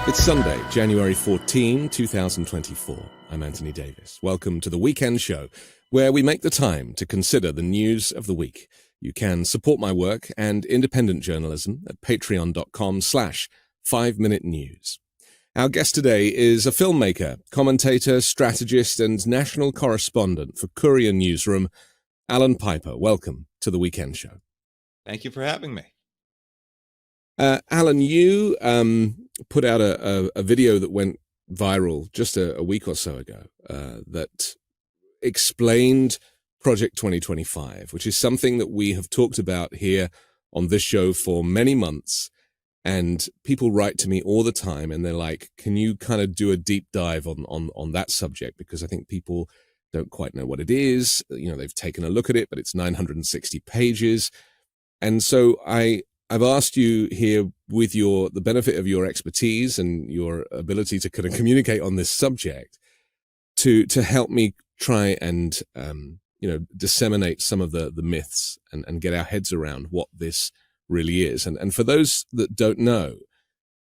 It's Sunday, January 14, 2024. I'm Anthony Davis. Welcome to the Weekend Show, where we make the time to consider the news of the week. You can support my work and independent journalism at patreon.com/5Minute News. Our guest today is a filmmaker, commentator, strategist, and national correspondent for Courier Newsroom, Allan Piper. Welcome to the Weekend Show. Thank you for having me. Allan, you put out a video that went viral just a week or so ago that explained Project 2025, which is something that we have talked about here on this show for many months. And people write to me all the time and they're like, can you kind of do a deep dive on that subject? Because I think people don't quite know what it is. You know, they've taken a look at it, but it's 960 pages. And so I've asked you here, with the benefit of your expertise and your ability to kind of communicate on this subject, to help me try and disseminate some of the myths and get our heads around what this really is. And for those that don't know,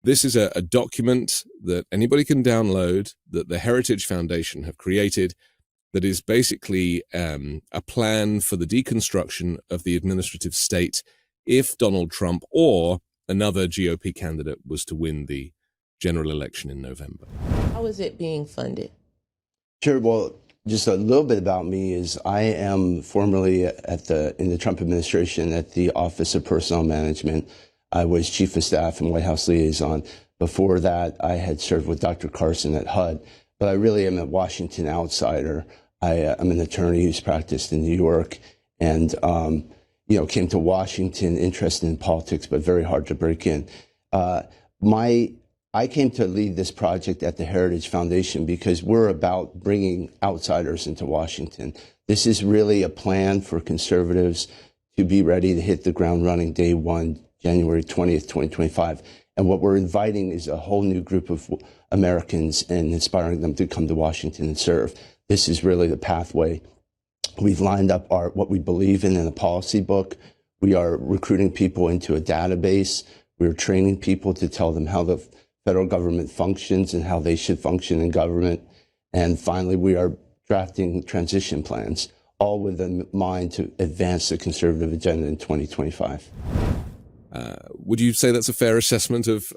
this is a document that anybody can download that the Heritage Foundation have created that is basically a plan for the deconstruction of the administrative state if Donald Trump or another GOP candidate was to win the general election in November. How is it being funded? Sure. Well, just a little bit about me is I am formerly in the Trump administration at the Office of Personnel Management. I was Chief of Staff and White House Liaison. Before that, I had served with Dr. Carson at HUD, but I really am a Washington outsider. I'm an attorney who's practiced in New York and, came to Washington interested in politics, but very hard to break in. I came to lead this project at the Heritage Foundation because we're about bringing outsiders into Washington. This is really a plan for conservatives to be ready to hit the ground running day one, January 20th, 2025. And what we're inviting is a whole new group of Americans and inspiring them to come to Washington and serve. This is really the pathway. We've lined up what we believe in a policy book. We are recruiting people into a database. We're training people to tell them how the federal government functions and how they should function in government. And finally, we are drafting transition plans, all with a mind to advance the conservative agenda in 2025. Would you say that's a fair assessment of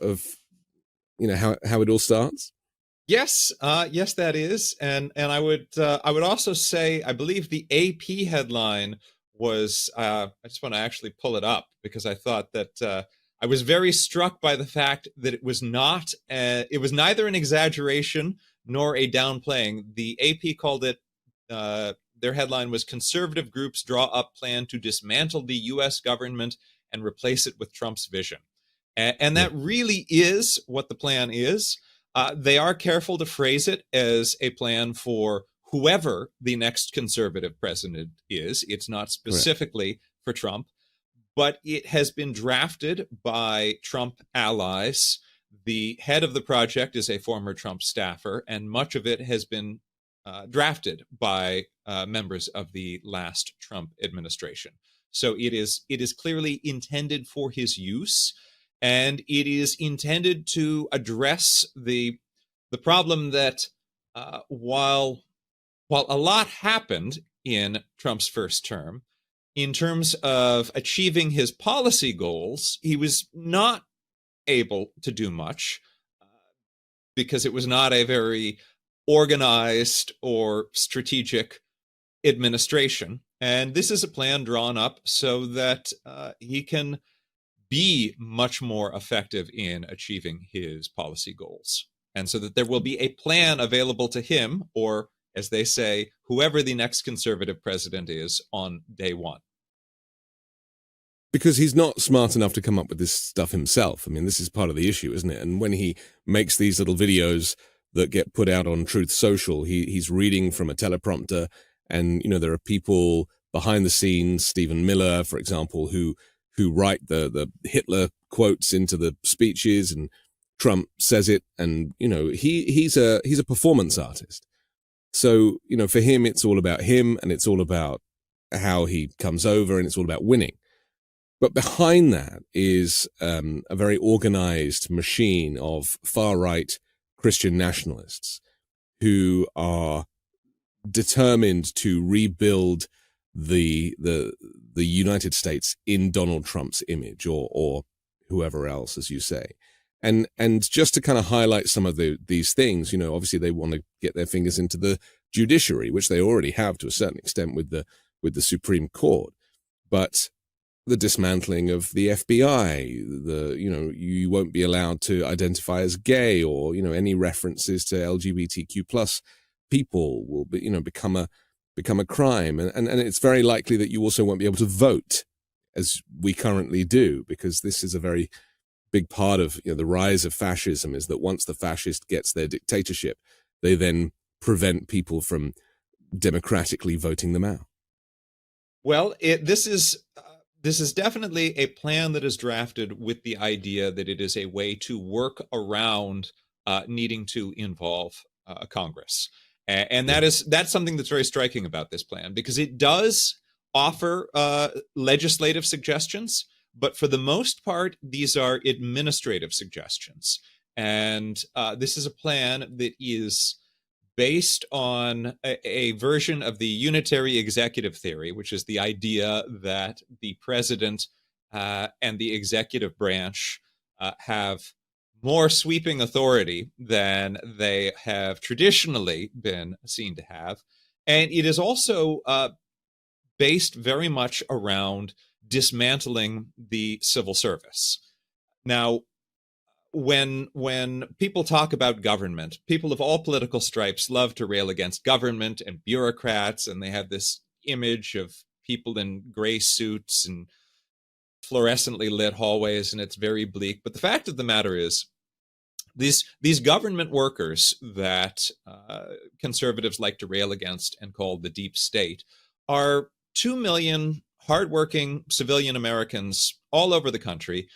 how it all starts? Yes, that is, and I would also say I believe the AP headline was. I just want to actually pull it up because I thought that I was very struck by the fact that it was not. It was neither an exaggeration nor a downplaying. The AP called it. Their headline was "Conservative Groups Draw Up Plan to Dismantle the U.S. Government and Replace it with Trump's Vision," and that really is what the plan is. They are careful to phrase it as a plan for whoever the next conservative president is. It's not specifically for Trump, but it has been drafted by Trump allies. The head of the project is a former Trump staffer, and much of it has been drafted by members of the last Trump administration. So it is clearly intended for his use. And it is intended to address the problem that while a lot happened in Trump's first term, in terms of achieving his policy goals, he was not able to do much because it was not a very organized or strategic administration. And this is a plan drawn up so that he can be much more effective in achieving his policy goals. And so that there will be a plan available to him, or as they say, whoever the next conservative president is on day one. Because he's not smart enough to come up with this stuff himself. I mean, this is part of the issue, isn't it? And when he makes these little videos that get put out on Truth Social, he's reading from a teleprompter. And, there are people behind the scenes, Stephen Miller, for example, who write the Hitler quotes into the speeches, and Trump says it, and he's a performance artist. So for him it's all about him, and it's all about how he comes over, and it's all about winning. But behind that is a very organized machine of far-right Christian nationalists who are determined to rebuild the United States in Donald Trump's image, or whoever else, as you say. And just to kind of highlight some of these things, obviously they want to get their fingers into the judiciary, which they already have to a certain extent with the Supreme Court. But the dismantling of the FBI, you won't be allowed to identify as gay, or, any references to LGBTQ plus people will be, become a crime. And it's very likely that you also won't be able to vote as we currently do, because this is a very big part of the rise of fascism, is that once the fascist gets their dictatorship, they then prevent people from democratically voting them out. Well, this is definitely a plan that is drafted with the idea that it is a way to work around needing to involve Congress. And that's something that's very striking about this plan, because it does offer legislative suggestions, but for the most part, these are administrative suggestions. And this is a plan that is based on a version of the unitary executive theory, which is the idea that the president and the executive branch have more sweeping authority than they have traditionally been seen to have. And it is also based very much around dismantling the civil service. Now, when people talk about government, people of all political stripes love to rail against government and bureaucrats, and they have this image of people in gray suits and fluorescently lit hallways, and it's very bleak. But the fact of the matter is, these government workers that conservatives like to rail against and call the deep state are 2 million hardworking civilian Americans all over the country.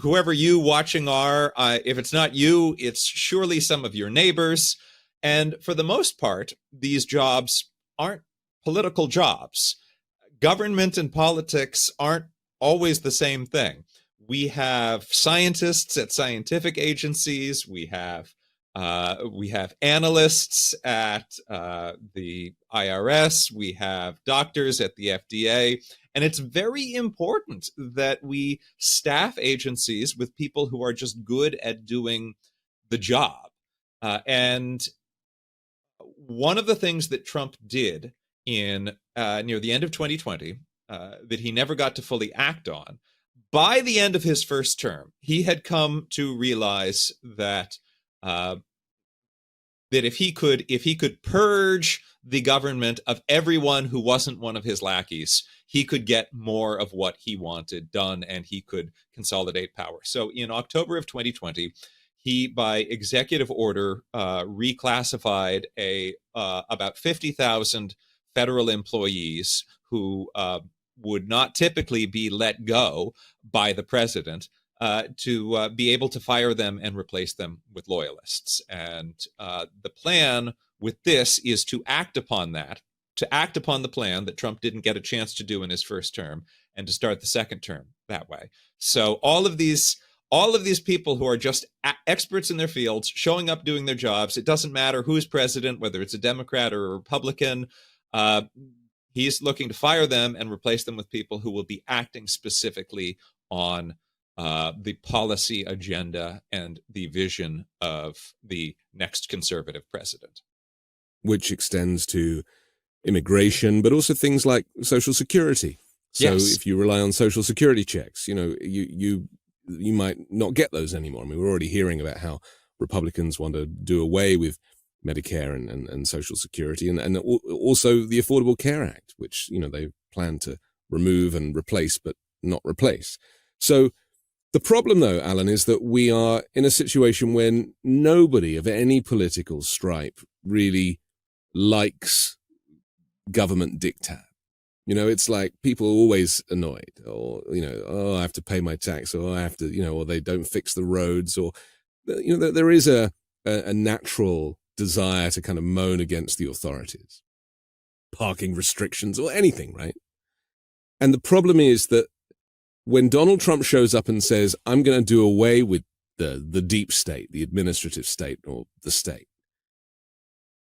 Whoever you watching are, if it's not you, it's surely some of your neighbors. And for the most part, these jobs aren't political jobs. Government and politics aren't always the same thing. We have scientists at scientific agencies. We have analysts at the IRS. We have doctors at the FDA. And it's very important that we staff agencies with people who are just good at doing the job. And one of the things that Trump did in near the end of 2020 that he never got to fully act on, by the end of his first term, he had come to realize that that if he could purge the government of everyone who wasn't one of his lackeys, he could get more of what he wanted done, and he could consolidate power. So in October of 2020, he, by executive order, reclassified about 50,000 federal employees who would not typically be let go by the president, to be able to fire them and replace them with loyalists. And the plan with this is to act upon that, to act upon the plan that Trump didn't get a chance to do in his first term, and to start the second term that way. So all of these people who are just experts in their fields, showing up, doing their jobs, it doesn't matter who's president, whether it's a Democrat or a Republican, he's looking to fire them and replace them with people who will be acting specifically on the policy agenda and the vision of the next conservative president. Which extends to immigration, but also things like Social Security. So Yes. If you rely on Social Security checks, you might not get those anymore. I mean, we're already hearing about how Republicans want to do away with Medicare and Social Security, and also the Affordable Care Act, which they plan to remove and replace, but not replace. So the problem, though, Allan, is that we are in a situation when nobody of any political stripe really likes government diktat. It's like people are always annoyed, or, oh, I have to pay my tax, or I have to, or they don't fix the roads, or, there is a natural desire to kind of moan against the authorities, parking restrictions or anything, right? And the problem is that when Donald Trump shows up and says, I'm going to do away with the deep state, the administrative state, or the state,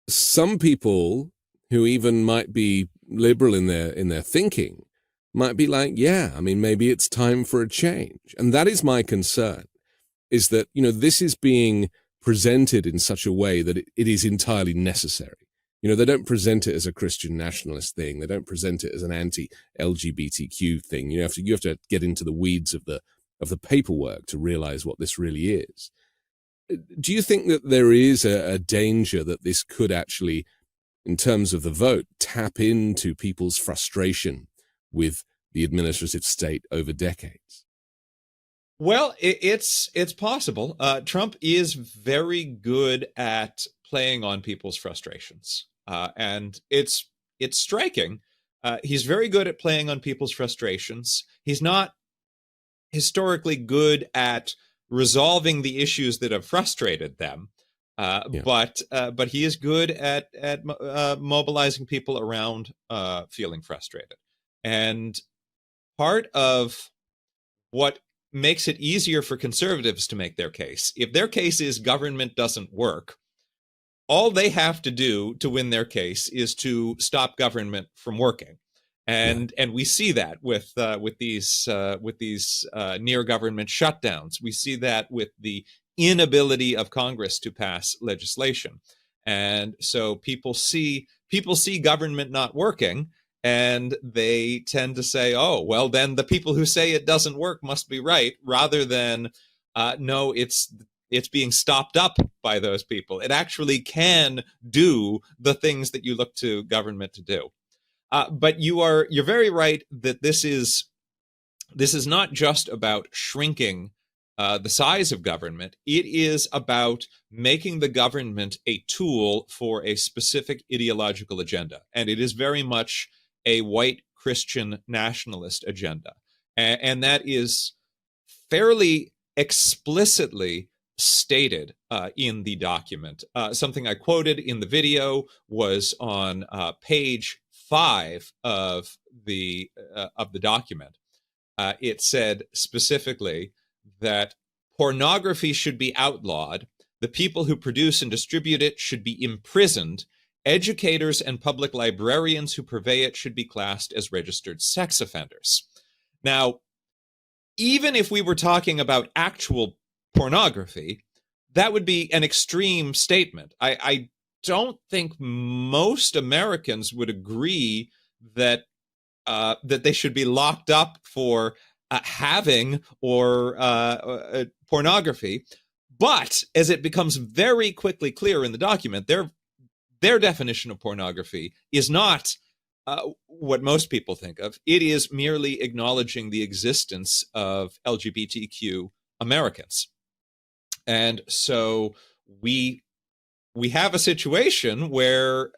some people who even might be liberal in their thinking might be like, yeah, I mean, maybe it's time for a change. And that is my concern, is that, this is being presented in such a way that it is entirely necessary. They don't present it as a Christian nationalist thing. They don't present it as an anti-LGBTQ thing. You have to get into the weeds of the paperwork to realize what this really is. Do you think that there is a danger that this could actually, in terms of the vote, tap into people's frustration with the administrative state over decades? Well, it's possible. Trump is very good at playing on people's frustrations, and it's striking. He's very good at playing on people's frustrations. He's not historically good at resolving the issues that have frustrated them, but he is good at mobilizing people around feeling frustrated. And part of what makes it easier for conservatives to make their case, if their case is government doesn't work, all they have to do to win their case is to stop government from working. And we see that with these near government shutdowns. We see that with the inability of Congress to pass legislation. And so people see government not working, and they tend to say, oh, well, then the people who say it doesn't work must be right, rather than, no, it's being stopped up by those people. It actually can do the things that you look to government to do. But you're very right that this is not just about shrinking the size of government. It is about making the government a tool for a specific ideological agenda, and it is very much a white Christian nationalist agenda, and that is fairly explicitly stated in the document. Something I quoted in the video was on page 5 of the document. It said specifically that pornography should be outlawed, the people who produce and distribute it should be imprisoned, educators and public librarians who purvey it should be classed as registered sex offenders. Now, even if we were talking about actual pornography, that would be an extreme statement. I don't think most Americans would agree that they should be locked up for having or pornography. But as it becomes very quickly clear in the document, their definition of pornography is not what most people think of. It is merely acknowledging the existence of LGBTQ Americans. And so we have a situation where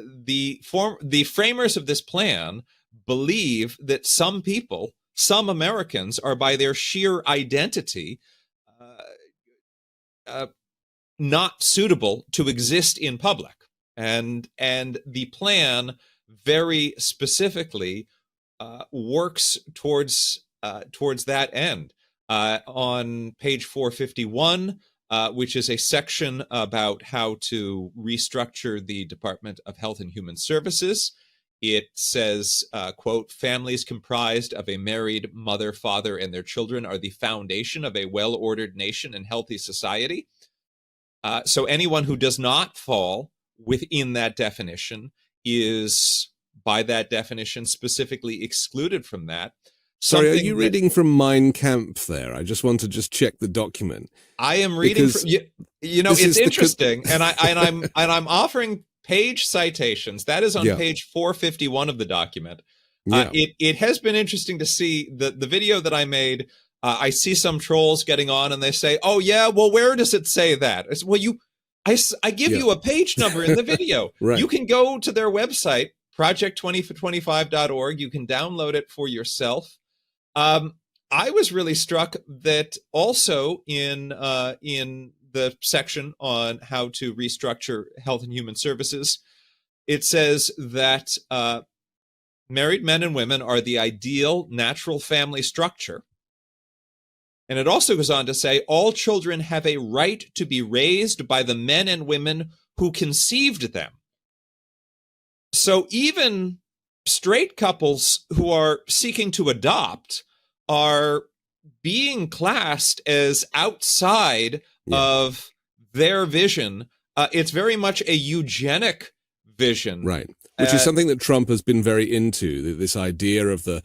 the framers of this plan believe that some people, some Americans, are by their sheer identity not suitable to exist in public. And the plan very specifically works towards that end. On page 451, which is a section about how to restructure the Department of Health and Human Services, it says, quote, families comprised of a married mother, father, and their children are the foundation of a well-ordered nation and healthy society. So anyone who does not fall within that definition is, by that definition, specifically excluded from that. Sorry, are you reading from Mein Kampf there? I just want to check the document. I am reading from, it's interesting, and I'm offering page citations. That is on page 451 of the document. It has been interesting to see the video that I made. I see some trolls getting on and they say, "Oh yeah, well, where does it say that?" It's, well, I give you a page number in the video. Right. You can go to their website, project2025.org. You can download it for yourself. I was really struck that also in the section on how to restructure health and human services, it says that married men and women are the ideal natural family structure. And it also goes on to say, all children have a right to be raised by the men and women who conceived them. So even straight couples who are seeking to adopt are being classed as outside of their vision. It's very much a eugenic vision. Right. Which is something that Trump has been very into, this idea of the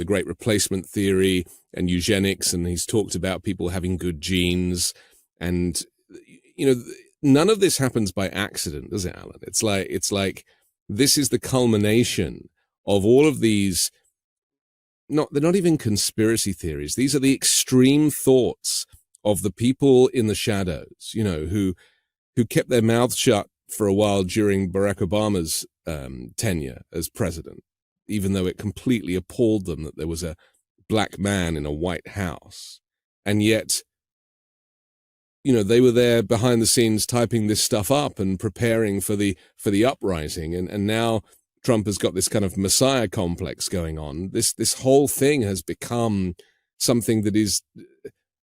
great replacement theory and eugenics, and he's talked about people having good genes, and none of this happens by accident, does it, Alan? It's like this is the culmination of all of these. They're not even conspiracy theories. These are the extreme thoughts of the people in the shadows, who kept their mouths shut for a while during Barack Obama's tenure as president, even though it completely appalled them that there was a black man in a White House. And yet, they were there behind the scenes typing this stuff up and preparing for the uprising. And now Trump has got this kind of messiah complex going on. This whole thing has become something that is,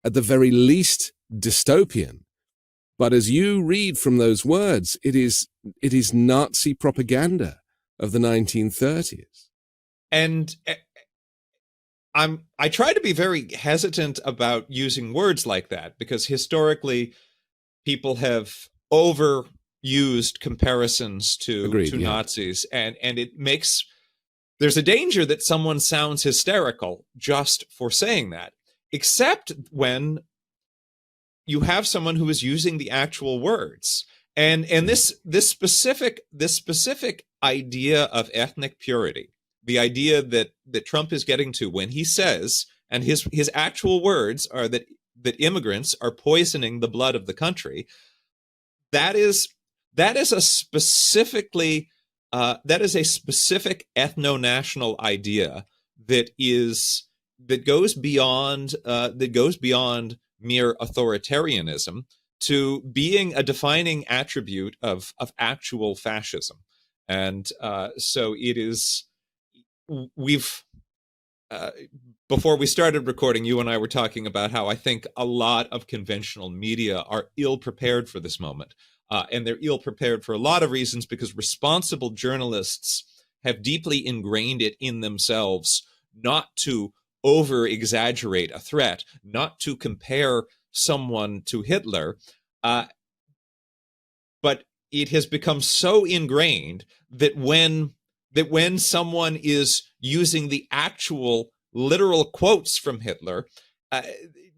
at the very least, dystopian. But as you read from those words, it is Nazi propaganda of the 1930s. And I try to be very hesitant about using words like that, because historically people have overused comparisons to Nazis, and there's a danger that someone sounds hysterical just for saying that, except when you have someone who is using the actual words. And this specific idea of ethnic purity, the idea that Trump is getting to when he says, and his actual words are that immigrants are poisoning the blood of the country, that is a specific ethno-national idea that goes beyond mere authoritarianism to being a defining attribute of actual fascism. And so it is, before we started recording, you and I were talking about how I think a lot of conventional media are ill-prepared for this moment. And they're ill-prepared for a lot of reasons, because responsible journalists have deeply ingrained it in themselves not to over-exaggerate a threat, not to compare someone to Hitler, but it has become so ingrained that when someone is using the actual literal quotes from Hitler,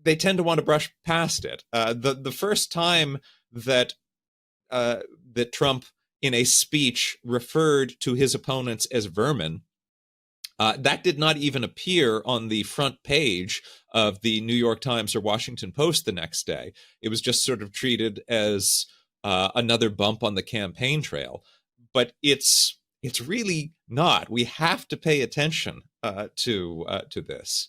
they tend to want to brush past it. The first time that Trump, in a speech, referred to his opponents as vermin, that did not even appear on the front page of the New York Times or Washington Post the next day. It was just sort of treated as another bump on the campaign trail. But it's really not. We have to pay attention to this.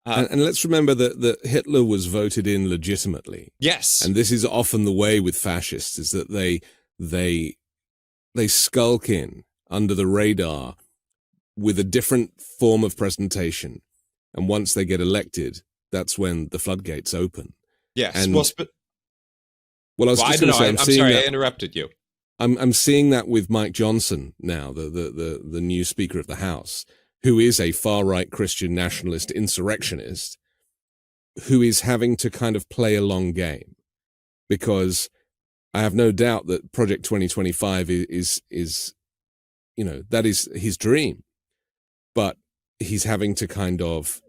And let's remember that Hitler was voted in legitimately. Yes. And this is often the way with fascists, is that they skulk in under the radar with a different form of presentation. And once they get elected, that's when the floodgates open. Yes. And, I was just going to say, I'm sorry, I interrupted you. I'm seeing that with Mike Johnson now, the new Speaker of the House, who is a far-right Christian nationalist insurrectionist, who is having to kind of play a long game, because I have no doubt that Project 2025 is that is his dream, but he's having to kind of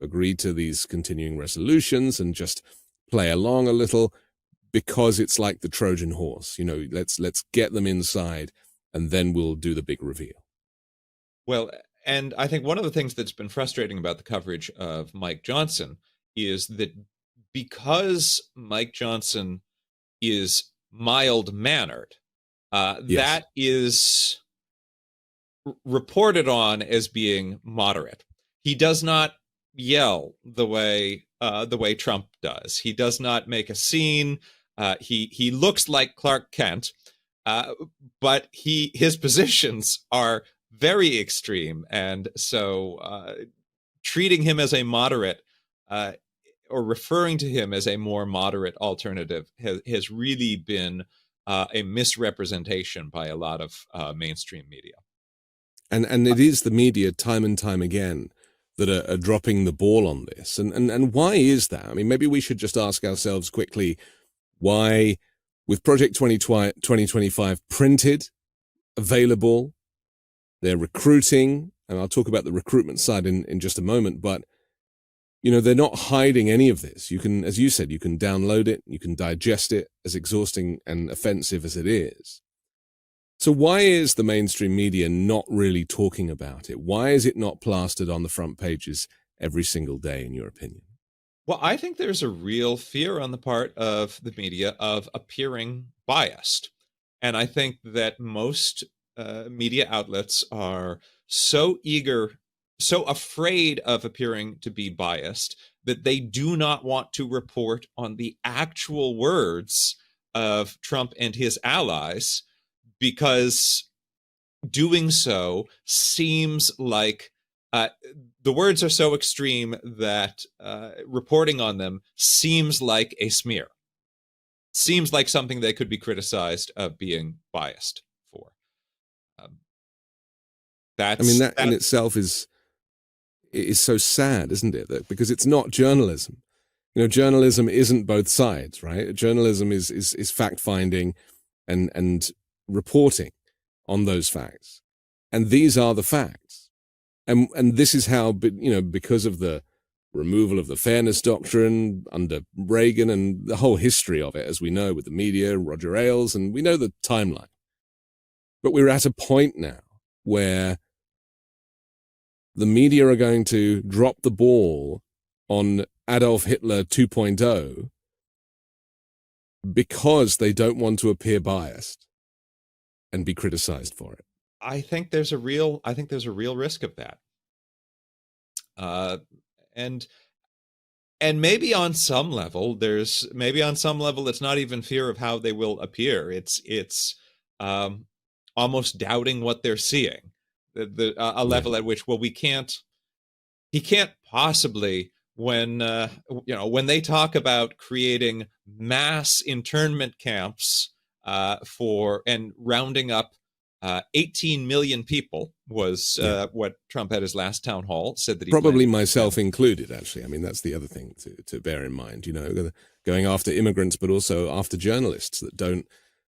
agree to these continuing resolutions and just play along a little, because it's like the Trojan horse. Let's get them inside, and then we'll do the big reveal. Well, and I think one of the things that's been frustrating about the coverage of Mike Johnson is that because Mike Johnson is mild-mannered, that is reported on as being moderate. He does not yell the way Trump does. He does not make a scene. He looks like Clark Kent, but his positions are very extreme. And so treating him as a moderate or referring to him as a more moderate alternative has really been a misrepresentation by a lot of mainstream media. And it is the media time and time again that are dropping the ball on this. And why is that? I mean, maybe we should just ask ourselves quickly why, with Project 2025 printed, available, they're recruiting, and I'll talk about the recruitment side in just a moment, but you know, they're not hiding any of this. You can, as you said, you can download it, you can digest it, as exhausting and offensive as it is. So why is the mainstream media not really talking about it? Why is it not plastered on the front pages every single day, in your opinion? Well, I think there's a real fear on the part of the media of appearing biased. And I think that most media outlets are so eager, so afraid of appearing to be biased that they do not want to report on the actual words of Trump and his allies, because doing so seems like the words are so extreme that reporting on them seems like a smear, seems like something they could be criticized of being biased for. That in itself is so sad, isn't it? That because it's not journalism. You know, journalism isn't both sides, right? Journalism is fact finding and reporting on those facts, and these are the facts. And this is how, you know, because of the removal of the fairness doctrine under Reagan and the whole history of it, as we know, with the media, Roger Ailes, and we know the timeline. But we're at a point now where the media are going to drop the ball on Adolf Hitler 2.0 because they don't want to appear biased and be criticized for it. I think there's a real risk of that. And maybe on some level, it's not even fear of how they will appear. It's almost doubting what they're seeing. A level at which, well, he can't possibly, when they talk about creating mass internment camps for and rounding up 18 million people was what Trump at his last town hall said that he probably myself included, actually. I mean, that's the other thing to bear in mind, you know, going after immigrants, but also after journalists that don't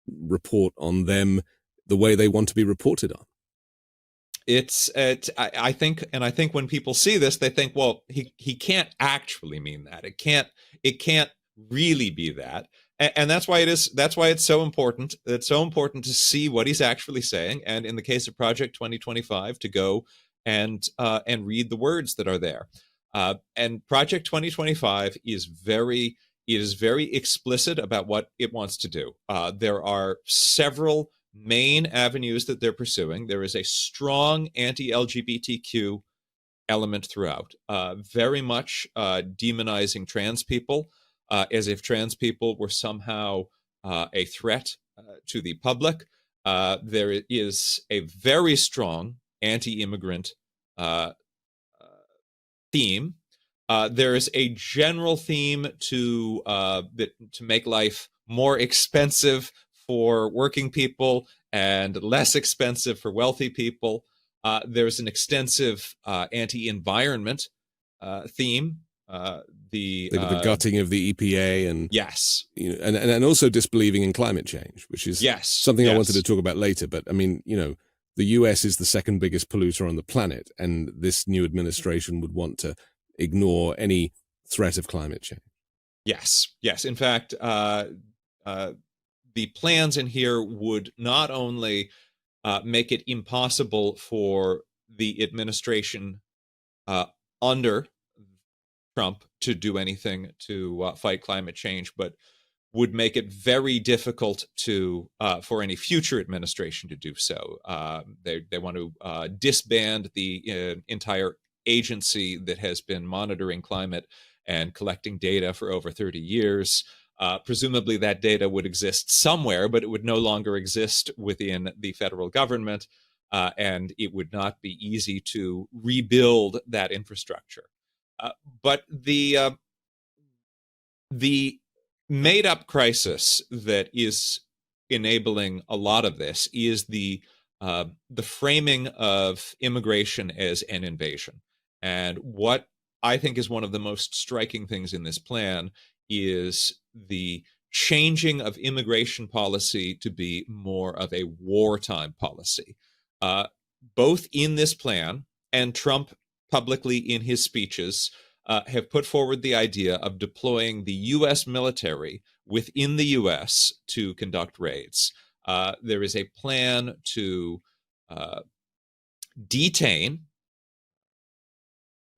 report on them the way they want to be reported on. I think when people see this, they think, well, he can't actually mean that. It can't really be that. And that's why it's so important. It's so important to see what he's actually saying. And in the case of Project 2025, to go and read the words that are there. And Project 2025 is very explicit about what it wants to do. There are several main avenues that they're pursuing. There is a strong anti-LGBTQ element throughout, very much demonizing trans people, as if trans people were somehow a threat to the public. There is a very strong anti-immigrant theme. There is a general theme to make life more expensive for working people and less expensive for wealthy people. There's an extensive anti-environment theme. The gutting of the EPA and yes, you know, and also disbelieving in climate change, which is something I wanted to talk about later. But I mean, you know, the US is the second biggest polluter on the planet, and this new administration would want to ignore any threat of climate change. Yes. In fact, the plans in here would not only make it impossible for the administration under Trump to do anything to fight climate change, but would make it very difficult to for any future administration to do so. They want to disband the entire agency that has been monitoring climate and collecting data for over 30 years. Presumably that data would exist somewhere, but it would no longer exist within the federal government. and it would not be easy to rebuild that infrastructure. But the made-up crisis that is enabling a lot of this is the framing of immigration as an invasion. And what I think is one of the most striking things in this plan is the changing of immigration policy to be more of a wartime policy. Both in this plan and Trump publicly in his speeches have put forward the idea of deploying the U.S. military within the U.S. to conduct raids. There is a plan to detain.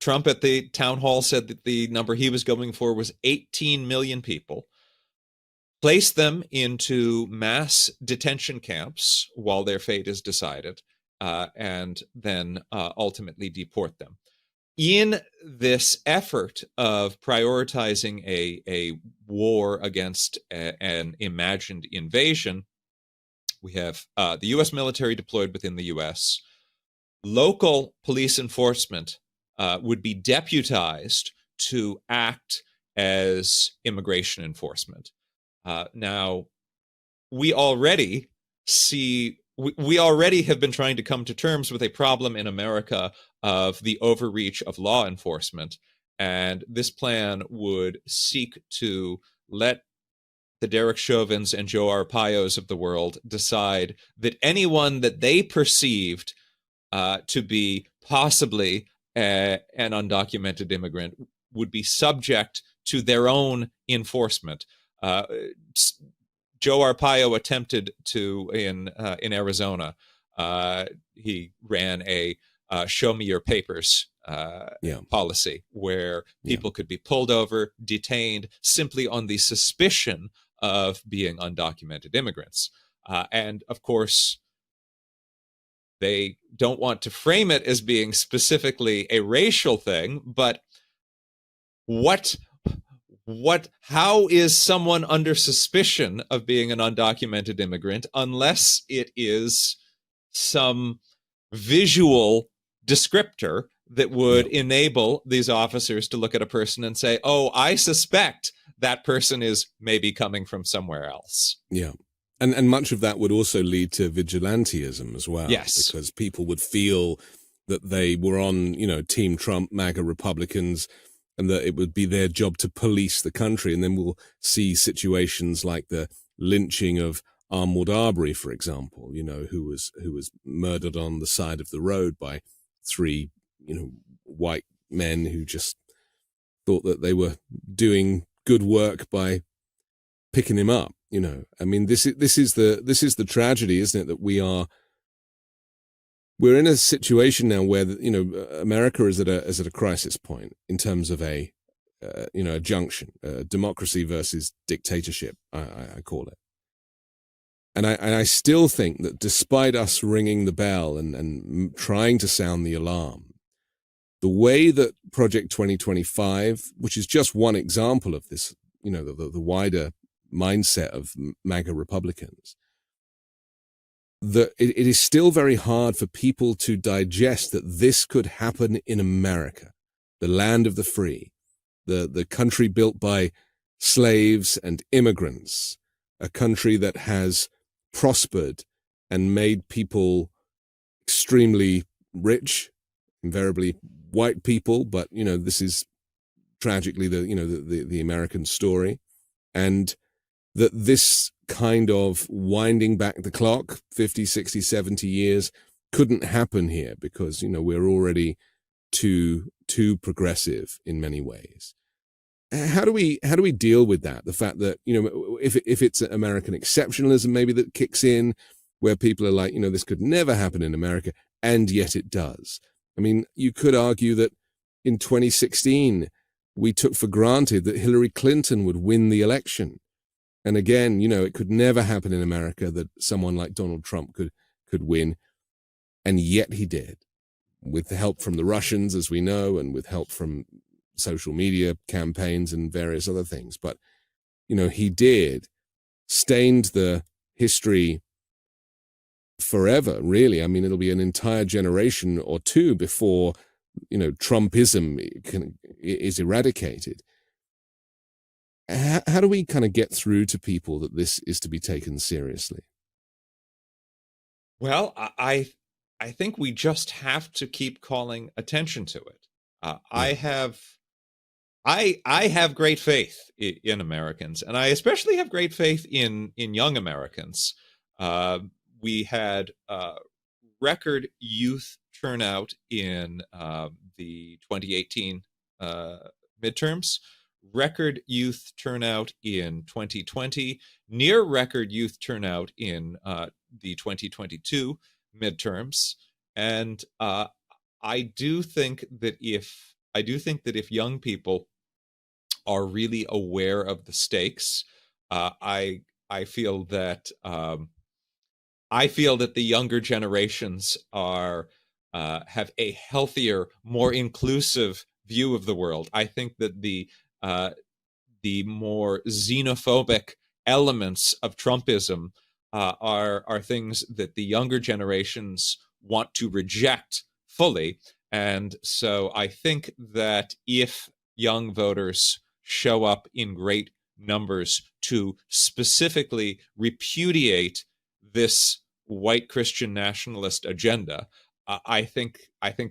Trump at the town hall said that the number he was going for was 18 million people, place them into mass detention camps while their fate is decided, and then ultimately deport them. In this effort of prioritizing a war against an imagined invasion, we have the U.S. military deployed within the U.S. Local police enforcement would be deputized to act as immigration enforcement. Now, we already have been trying to come to terms with a problem in America of the overreach of law enforcement, and this plan would seek to let the Derek Chauvins and Joe Arpaios of the world decide that anyone that they perceived to be possibly an undocumented immigrant would be subject to their own enforcement. Joe Arpaio attempted to in Arizona. He ran a show me your papers policy where people could be pulled over, detained simply on the suspicion of being undocumented immigrants. And of course, they don't want to frame it as being specifically a racial thing, but how is someone under suspicion of being an undocumented immigrant unless it is some visual descriptor that would enable these officers to look at a person and say, oh, I suspect that person is maybe coming from somewhere else. Yeah. And much of that would also lead to vigilantism as well. Yes. Because people would feel that they were on, Team Trump, MAGA Republicans, and that it would be their job to police the country. And then we'll see situations like the lynching of Arnold Arbery, for example, who was murdered on the side of the road by three, white men who just thought that they were doing good work by picking him up. I mean, this is the tragedy, isn't it? That we're in a situation now where America is at a crisis point in terms of a junction, democracy versus dictatorship. I call it. And I still think that despite us ringing the bell and trying to sound the alarm, the way that Project 2025, which is just one example of this, the wider mindset of MAGA Republicans, that it is still very hard for people to digest that this could happen in America, the land of the free, the country built by slaves and immigrants, a country that has prospered and made people extremely rich, invariably white people, but this is tragically the American story, and that this kind of winding back the clock 50, 60, 70 years couldn't happen here because we're already too progressive in many ways. How do we deal with that? The fact that if it's American exceptionalism maybe that kicks in, where people are like this could never happen in America, and yet it does. I mean, you could argue that in 2016 we took for granted that Hillary Clinton would win the election, and again it could never happen in America that someone like Donald Trump could win, and yet he did, with the help from the Russians, as we know, and with help from social media campaigns and various other things. But, he did, stained the history forever, really. I mean, it'll be an entire generation or two before, Trumpism is eradicated. How do we kind of get through to people that this is to be taken seriously? Well, I think we just have to keep calling attention to it. I have great faith in Americans, and I especially have great faith in young Americans. We had record youth turnout in the 2018 midterms, record youth turnout in 2020, near record youth turnout in the 2022 midterms, and I do think that if young people are really aware of the stakes, I feel that the younger generations are have a healthier, more inclusive view of the world. I think that the more xenophobic elements of Trumpism are things that the younger generations want to reject fully. And so I think that if young voters show up in great numbers to specifically repudiate this white Christian nationalist agenda, I think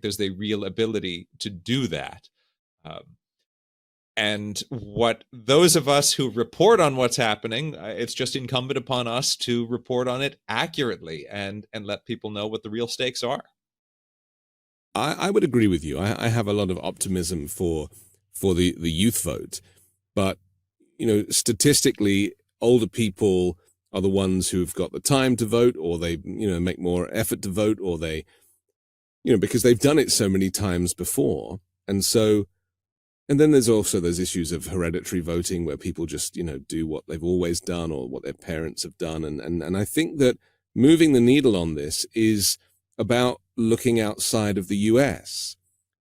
there's a real ability to do that. And what those of us who report on what's happening, it's just incumbent upon us to report on it accurately and let people know what the real stakes are. I would agree with you. I have a lot of optimism for the youth vote, but statistically, older people are the ones who've got the time to vote, or they make more effort to vote, or they because they've done it so many times before, and then there's also those issues of hereditary voting where people just do what they've always done or what their parents have done, and I think that moving the needle on this is about looking outside of the US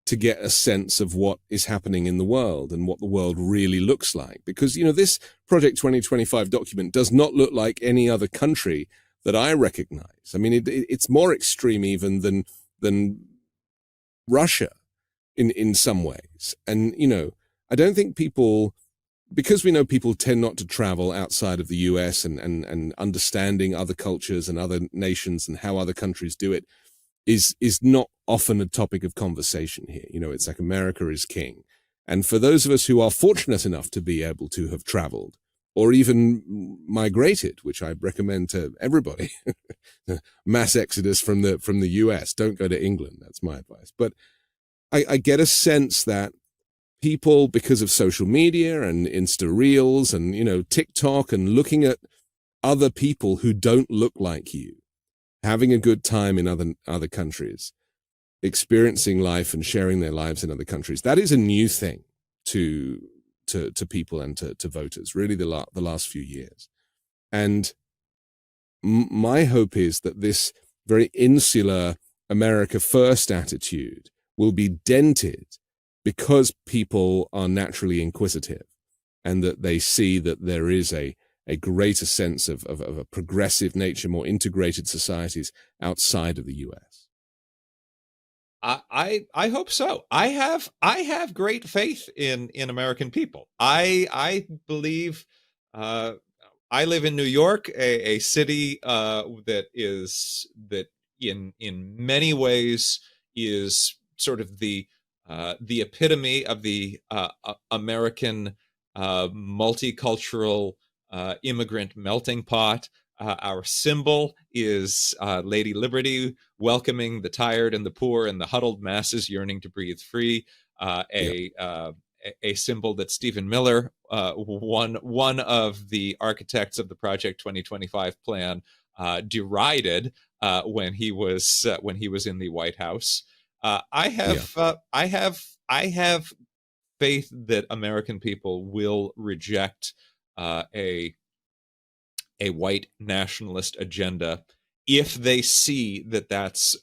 to get a sense of what is happening in the world and what the world really looks like. Because, this Project 2025 document does not look like any other country that I recognize. I mean, it's more extreme even than Russia in some ways. And, I don't think people, because we know people tend not to travel outside of the US and understanding other cultures and other nations and how other countries do it is not often a topic of conversation here. It's like America is king. And for those of us who are fortunate enough to be able to have traveled or even migrated, which I recommend to everybody, mass exodus from the US, don't go to England. That's my advice. But I get a sense that people, because of social media and Insta Reels and, TikTok and looking at other people who don't look like you, having a good time in other countries, experiencing life and sharing their lives in other countries, that is a new thing to people and to voters, really the last few years. And my hope is that this very insular America First attitude will be dented because people are naturally inquisitive and that they see that there is a greater sense of a progressive nature, more integrated societies outside of the US. I hope so. I have great faith in American people. I believe I live in New York, a city that in many ways is sort of the epitome of the American multicultural immigrant melting pot. Our symbol is Lady Liberty, welcoming the tired and the poor and the huddled masses yearning to breathe free. A symbol that Stephen Miller, one of the architects of the Project 2025 plan, derided when he was in the White House. I have faith that American people will reject a white nationalist agenda if they see that that's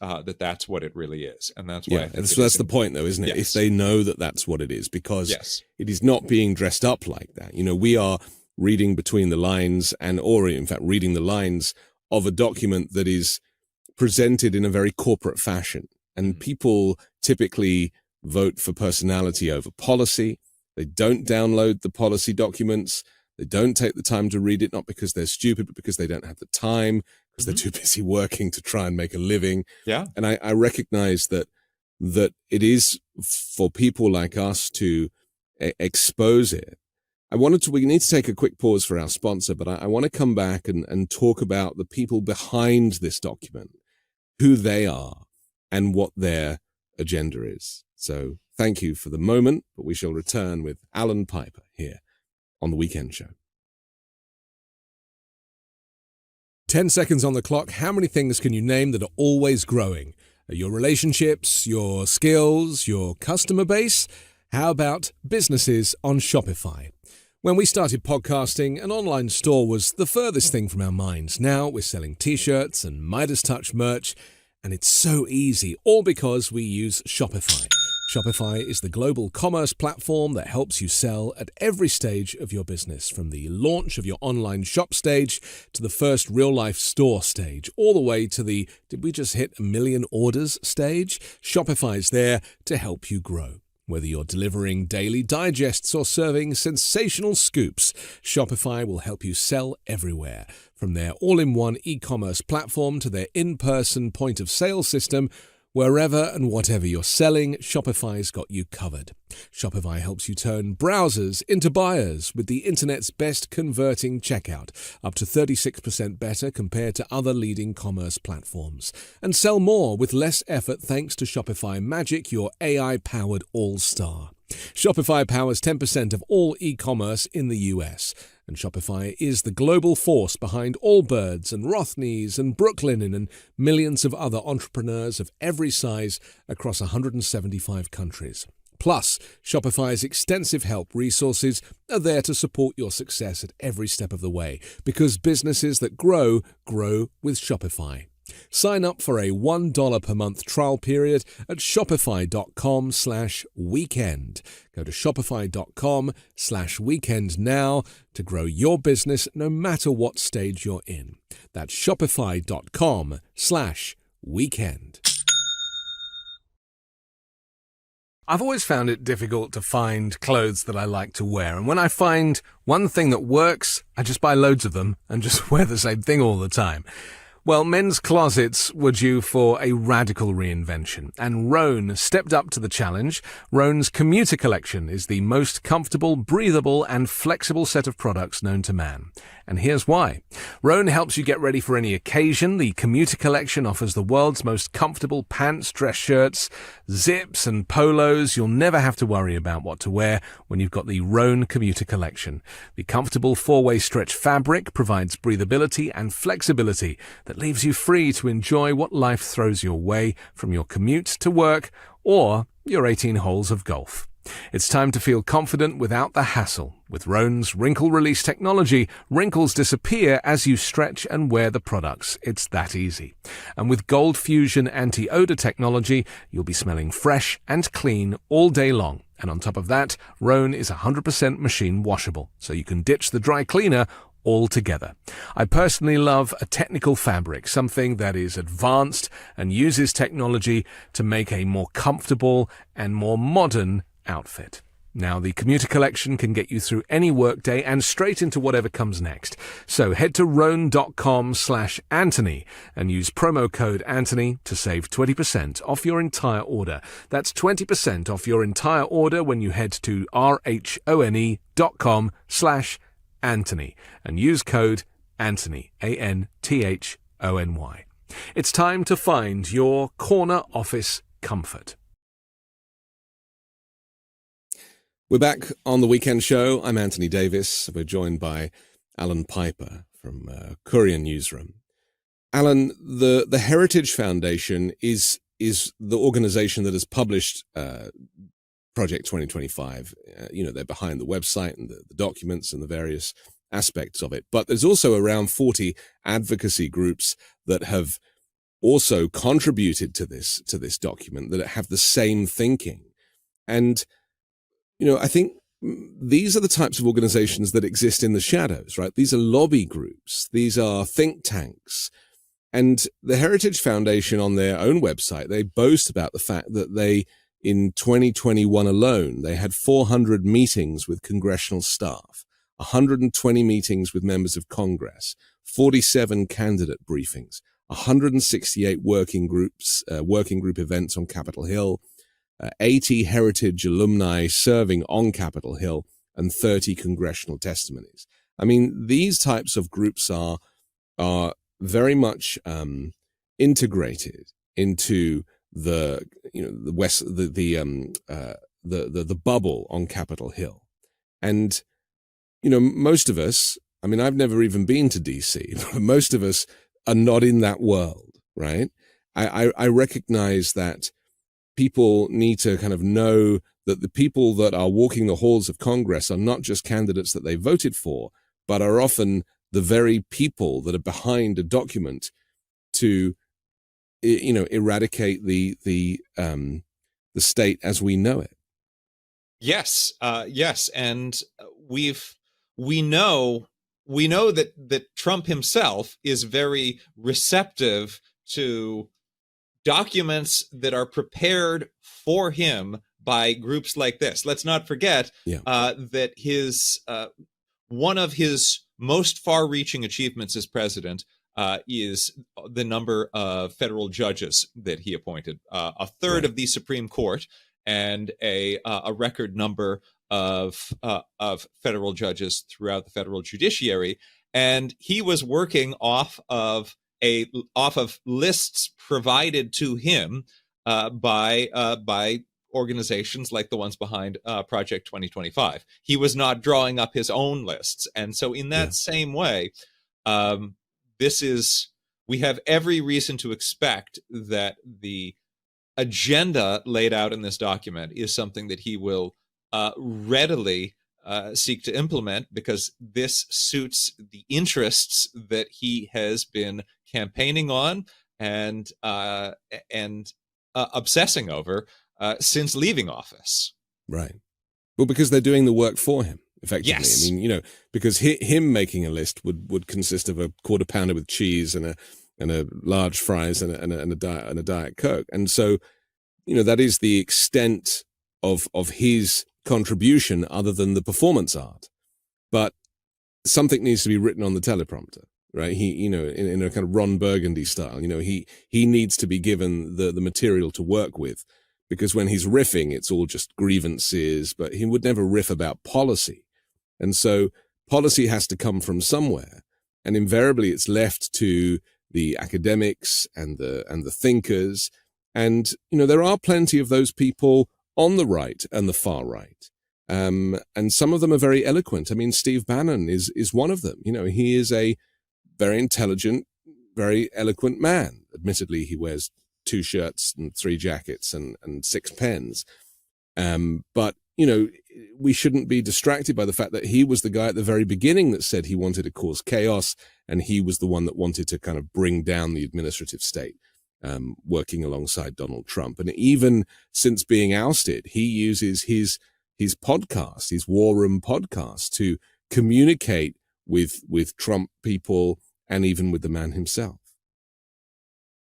what it really is, and that's why. So that's the point, though, isn't it? Yes. If they know that that's what it is, because it is not being dressed up like that. We are reading between the lines, or in fact reading the lines of a document that is presented in a very corporate fashion. And people typically vote for personality over policy. They don't download the policy documents. They don't take the time to read it, not because they're stupid, but because they don't have the time, because they're too busy working to try and make a living. Yeah. And I recognize that it is for people like us to expose it. We need to take a quick pause for our sponsor, but I want to come back and talk about the people behind this document, who they are, and what their agenda is. So thank you for the moment, but we shall return with Allan Piper here on The Weekend Show. 10 seconds on the clock. How many things can you name that are always growing? Your relationships, your skills, your customer base? How about businesses on Shopify? When we started podcasting, an online store was the furthest thing from our minds. Now we're selling t-shirts and Midas Touch merch, and it's so easy, all because we use Shopify. Shopify is the global commerce platform that helps you sell at every stage of your business, from the launch of your online shop stage to the first real-life store stage, all the way to the "did we just hit 1 million orders" stage. Shopify's there to help you grow. Whether you're delivering daily digests or serving sensational scoops, Shopify will help you sell everywhere. From their all-in-one e-commerce platform to their in-person point-of-sale system, wherever and whatever you're selling, Shopify's got you covered. Shopify helps you turn browsers into buyers with the internet's best converting checkout, up to 36% better compared to other leading commerce platforms. And sell more with less effort thanks to Shopify Magic, your AI-powered all-star. Shopify powers 10% of all e-commerce in the US. And Shopify is the global force behind Allbirds and Rothney's and Brooklinen and millions of other entrepreneurs of every size across 175 countries. Plus, Shopify's extensive help resources are there to support your success at every step of the way, because businesses that grow, grow with Shopify. Sign up for a $1 per month trial period at shopify.com/weekend. Go to shopify.com/weekend now to grow your business no matter what stage you're in. That's shopify.com/weekend. I've always found it difficult to find clothes that I like to wear. And when I find one thing that works, I just buy loads of them and just wear the same thing all the time. Well, men's closets were due for a radical reinvention, and Rhone stepped up to the challenge. Rhone's commuter collection is the most comfortable, breathable, and flexible set of products known to man. And here's why. Rhone helps you get ready for any occasion. The commuter collection offers the world's most comfortable pants, dress shirts, zips, and polos. You'll never have to worry about what to wear when you've got the Rhone commuter collection. The comfortable four-way stretch fabric provides breathability and flexibility that leaves you free to enjoy what life throws your way, from your commute to work or your 18 holes of golf. It's time to feel confident without the hassle. With Rhone's wrinkle release technology, wrinkles disappear as you stretch and wear the products. It's that easy. And with Gold Fusion anti-odor technology, you'll be smelling fresh and clean all day long. And on top of that, Rhone is 100% machine washable, so you can ditch the dry cleaner altogether. I personally love a technical fabric, something that is advanced and uses technology to make a more comfortable and more modern outfit. Now, the commuter collection can get you through any workday and straight into whatever comes next. So head to rhone.com/Anthony and use promo code Anthony to save 20% off your entire order. That's 20% off your entire order when you head to rhone.com/Anthony and use code Anthony, ANTHONY. It's time to find your corner office comfort. We're back on The Weekend Show. I'm Anthony Davis. We're joined by Allan Piper from Courier Newsroom. Allan, the Heritage Foundation is the organization that has published Project 2025. They're behind the website and the documents and the various aspects of it. But there's also around 40 advocacy groups that have also contributed to this document, that have the same thinking. And I think these are the types of organizations that exist in the shadows, right? These are lobby groups. These are think tanks. And the Heritage Foundation on their own website, they boast about the fact that in 2021 alone, they had 400 meetings with congressional staff, 120 meetings with members of Congress, 47 candidate briefings, 168 working group events on Capitol Hill, 80 Heritage alumni serving on Capitol Hill, and 30 congressional testimonies. I mean, these types of groups are very much integrated into the bubble on Capitol Hill. And most of us, I mean, I've never even been to DC, but most of us are not in that world, right? I recognize that people need to kind of know that the people that are walking the halls of Congress are not just candidates that they voted for, but are often the very people that are behind a document to, eradicate the state as we know it. Yes, and we know that Trump himself is very receptive to documents that are prepared for him by groups like this. Let's not forget that his one of his most far-reaching achievements as president is the number of federal judges that he appointed, a third of the Supreme Court, and a record number of federal judges throughout the federal judiciary. And he was working off of lists provided to him by organizations like the ones behind Project 2025. He was not drawing up his own lists. And so in that same way, we have every reason to expect that the agenda laid out in this document is something that he will readily seek to implement, because this suits the interests that he has been campaigning on and obsessing over since leaving office. Right. Well, because they're doing the work for him, effectively. Yes. I mean, because him making a list would consist of a quarter pounder with cheese and a large fries and a Diet Coke. And so, that is the extent of his contribution other than the performance art. But something needs to be written on the teleprompter, right? He, in a kind of Ron Burgundy style, he needs to be given the material to work with, because when he's riffing, it's all just grievances, but he would never riff about policy. And so policy has to come from somewhere. And invariably it's left to the academics and the thinkers. And, there are plenty of those people on the right and the far right. And some of them are very eloquent. I mean, Steve Bannon is one of them. He is a very intelligent, very eloquent man. Admittedly, he wears 2 shirts and 3 jackets and 6 pens. But, we shouldn't be distracted by the fact that he was the guy at the very beginning that said he wanted to cause chaos, and he was the one that wanted to kind of bring down the administrative state, working alongside Donald Trump. And even since being ousted, he uses his podcast, his War Room podcast, to communicate with Trump people and even with the man himself.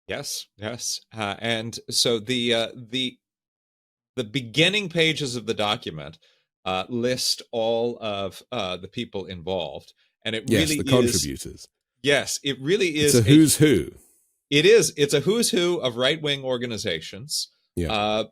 Yes. And so the beginning pages of the document list all of the people involved, and it really the contributors. Yes, it really is. It's a who's who. It is. It's a who's who of right-wing organizations. Yeah.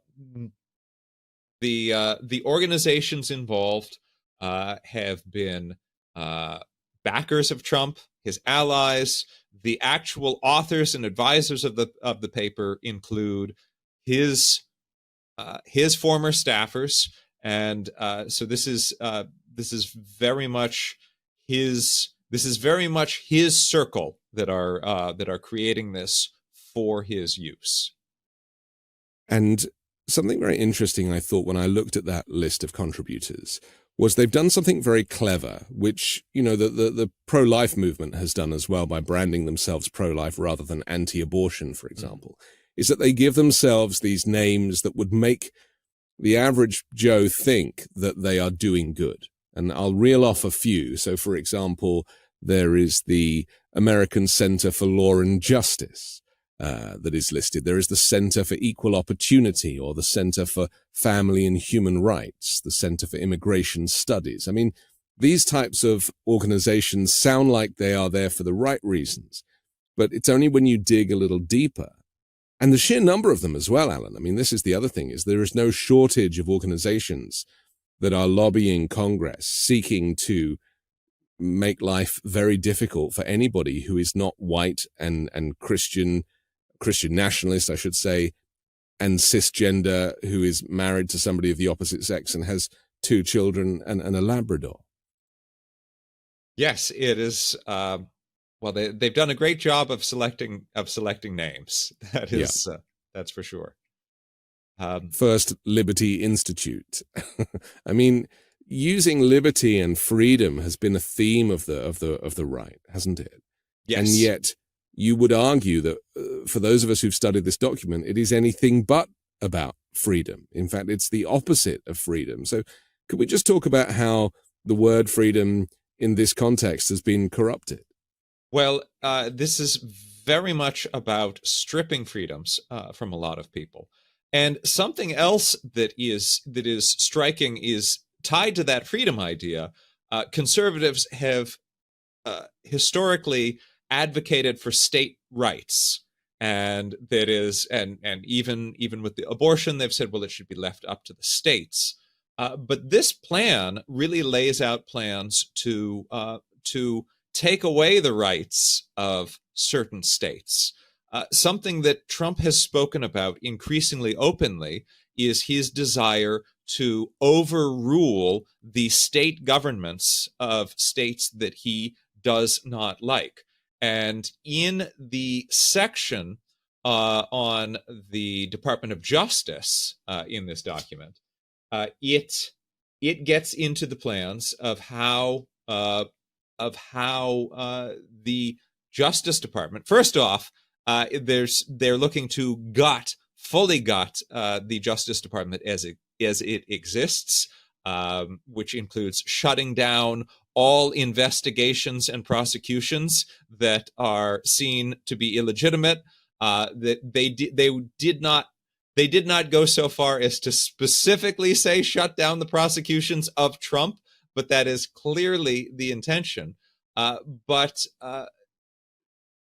The organizations involved have been backers of Trump, his allies. The actual authors and advisors of the paper include his former staffers, and so this is very much his circle that are creating this for his use. And something very interesting I thought when I looked at that list of contributors was they've done something very clever, which, the pro-life movement has done as well by branding themselves pro-life rather than anti-abortion, for example, is that they give themselves these names that would make the average Joe think that they are doing good. And I'll reel off a few. So, for example, There is the American Center for Law and Justice that is listed. There is the Center for Equal Opportunity, or the Center for Family and Human Rights, the Center for Immigration Studies. I mean, these types of organizations sound like they are there for the right reasons, but it's only when you dig a little deeper. And the sheer number of them as well, Alan. I mean, this is the other thing, is there is no shortage of organizations that are lobbying Congress, seeking to make life very difficult for anybody who is not white and Christian nationalist, I should say, and cisgender, who is married to somebody of the opposite sex and has 2 children and a Labrador. Yes, it is. Well, they've done a great job of selecting names. That is, that's for sure. First Liberty Institute. I mean, using liberty and freedom has been a theme of the right, hasn't it? Yes. And yet, you would argue that for those of us who've studied this document, it is anything but about freedom. In fact, it's the opposite of freedom. So, could we just talk about how the word freedom in this context has been corrupted? Well, this is very much about stripping freedoms from a lot of people. And something else that is striking is tied to that freedom idea. Conservatives have historically advocated for state rights, and that is, and even with the abortion, they've said, well, it should be left up to the states. But this plan really lays out plans to take away the rights of certain states. Something that Trump has spoken about increasingly openly is his desire to overrule the state governments of states that he does not like. And in the section on the Department of Justice in this document, it gets into the plans of how the Justice Department, first off, they're looking to fully gut the Justice Department as it exists, which includes shutting down all investigations and prosecutions that are seen to be illegitimate. That they did not go so far as to specifically say shut down the prosecutions of Trump, but that is clearly the intention. But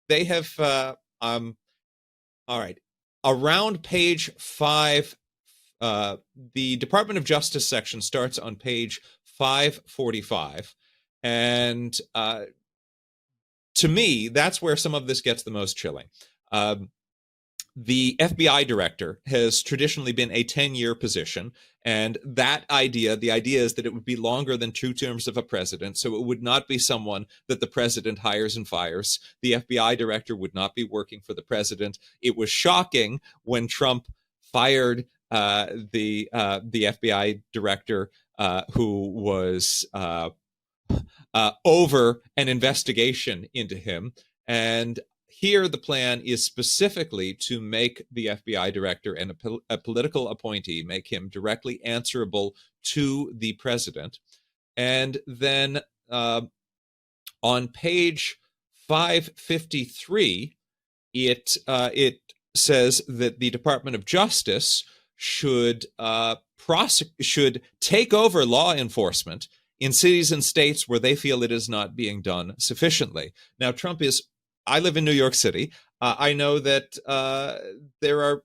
they have all right. Around page 5, the Department of Justice section starts on page 545. And to me, that's where some of this gets the most chilling. The FBI director has traditionally been a 10-year position. And the idea is that it would be longer than 2 terms of a president. So it would not be someone that the president hires and fires. The FBI director would not be working for the president. It was shocking when Trump fired the FBI director who was over an investigation into him. And here, the plan is specifically to make the FBI director and a political appointee, make him directly answerable to the president. And then on page 553, it says that the Department of Justice should take over law enforcement in cities and states where they feel it is not being done sufficiently. Now, I live in New York City. I know that there are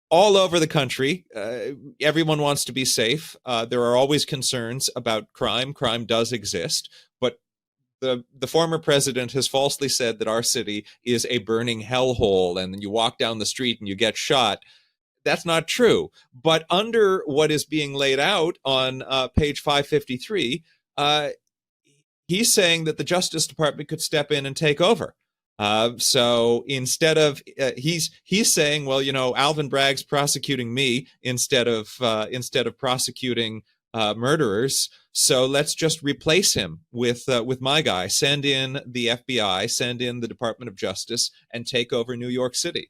all over the country. Everyone wants to be safe. There are always concerns about crime. Crime does exist, but the former president has falsely said that our city is a burning hellhole, and you walk down the street and you get shot. That's not true. But under what is being laid out on page 553, he's saying that the Justice Department could step in and take over. So instead of he's saying, well, Alvin Bragg's prosecuting me instead of prosecuting murderers. So let's just replace him with my guy. Send in the FBI, send in the Department of Justice, and take over New York City.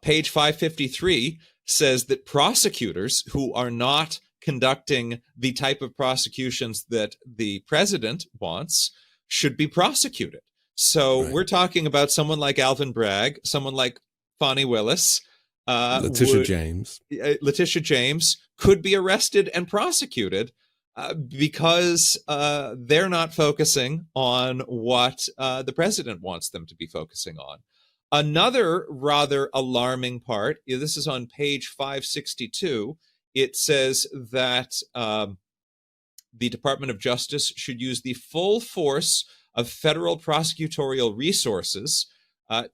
Page 553 says that prosecutors who are not conducting the type of prosecutions that the president wants should be prosecuted. So Right. we're talking about someone like Alvin Bragg, someone like Fani Willis, Letitia James. Letitia James could be arrested and prosecuted because they're not focusing on what the president wants them to be focusing on. Another rather alarming part, this is on page 562, it says that the Department of Justice should use the full force of federal prosecutorial resources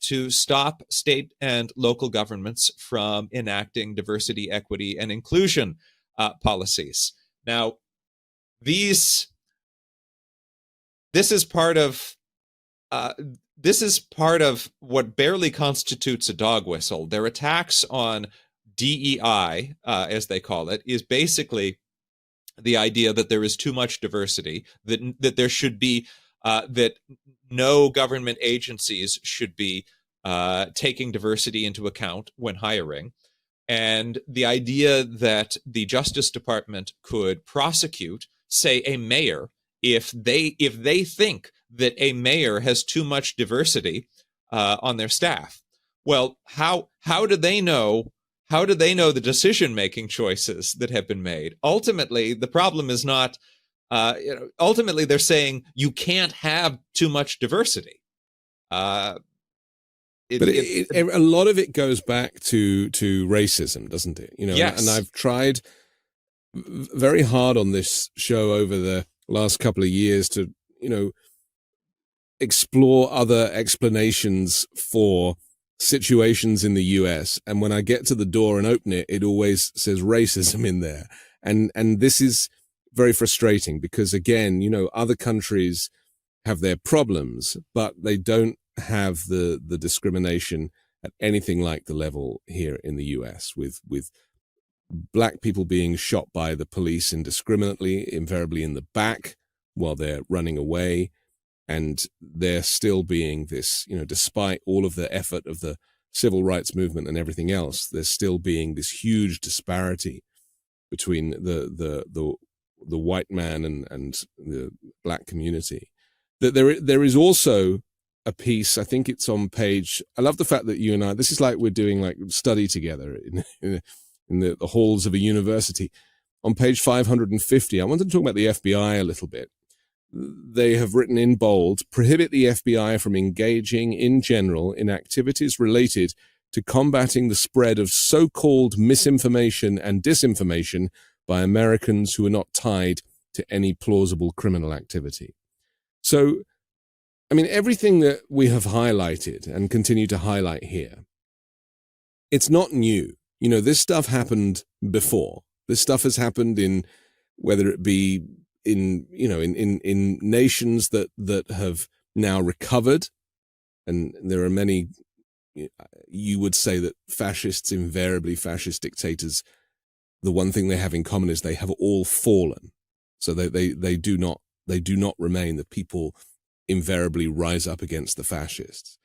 to stop state and local governments from enacting diversity, equity, and inclusion policies. Now, this is part of what barely constitutes a dog whistle. Their attacks on DEI, as they call it, is basically the idea that there is too much diversity, that there should be that no government agencies should be taking diversity into account when hiring, and the idea that the Justice Department could prosecute, say, a mayor if they think that a mayor has too much diversity on their staff. Well, how do they know? How do they know the decision-making choices that have been made? Ultimately, the problem is not. Ultimately, they're saying you can't have too much diversity. A lot of it goes back to racism, doesn't it? Yes. And I've tried very hard on this show over the last couple of years to, explore other explanations for situations in the US. And when I get to the door and open it, it always says racism in there. And this is very frustrating because, again, other countries have their problems, but they don't have the discrimination at anything like the level here in the US, with black people being shot by the police indiscriminately, invariably in the back while they're running away. And there still being this, despite all of the effort of the civil rights movement and everything else, there's still being this huge disparity between the white man and the black community. That there is also a piece, I think it's on page, I love the fact that you and I, this is like we're doing like study together in the halls of a university. On page 550, I wanted to talk about the FBI a little bit. They have written in bold, prohibit the FBI from engaging in general in activities related to combating the spread of so-called misinformation and disinformation by Americans who are not tied to any plausible criminal activity. So, everything that we have highlighted and continue to highlight here, it's not new. This stuff happened before. This stuff has happened in, whether it be in nations that have now recovered, and there are many. You would say that fascist dictators, the one thing they have in common is they have all fallen. So they do not remain. The people invariably rise up against the fascists.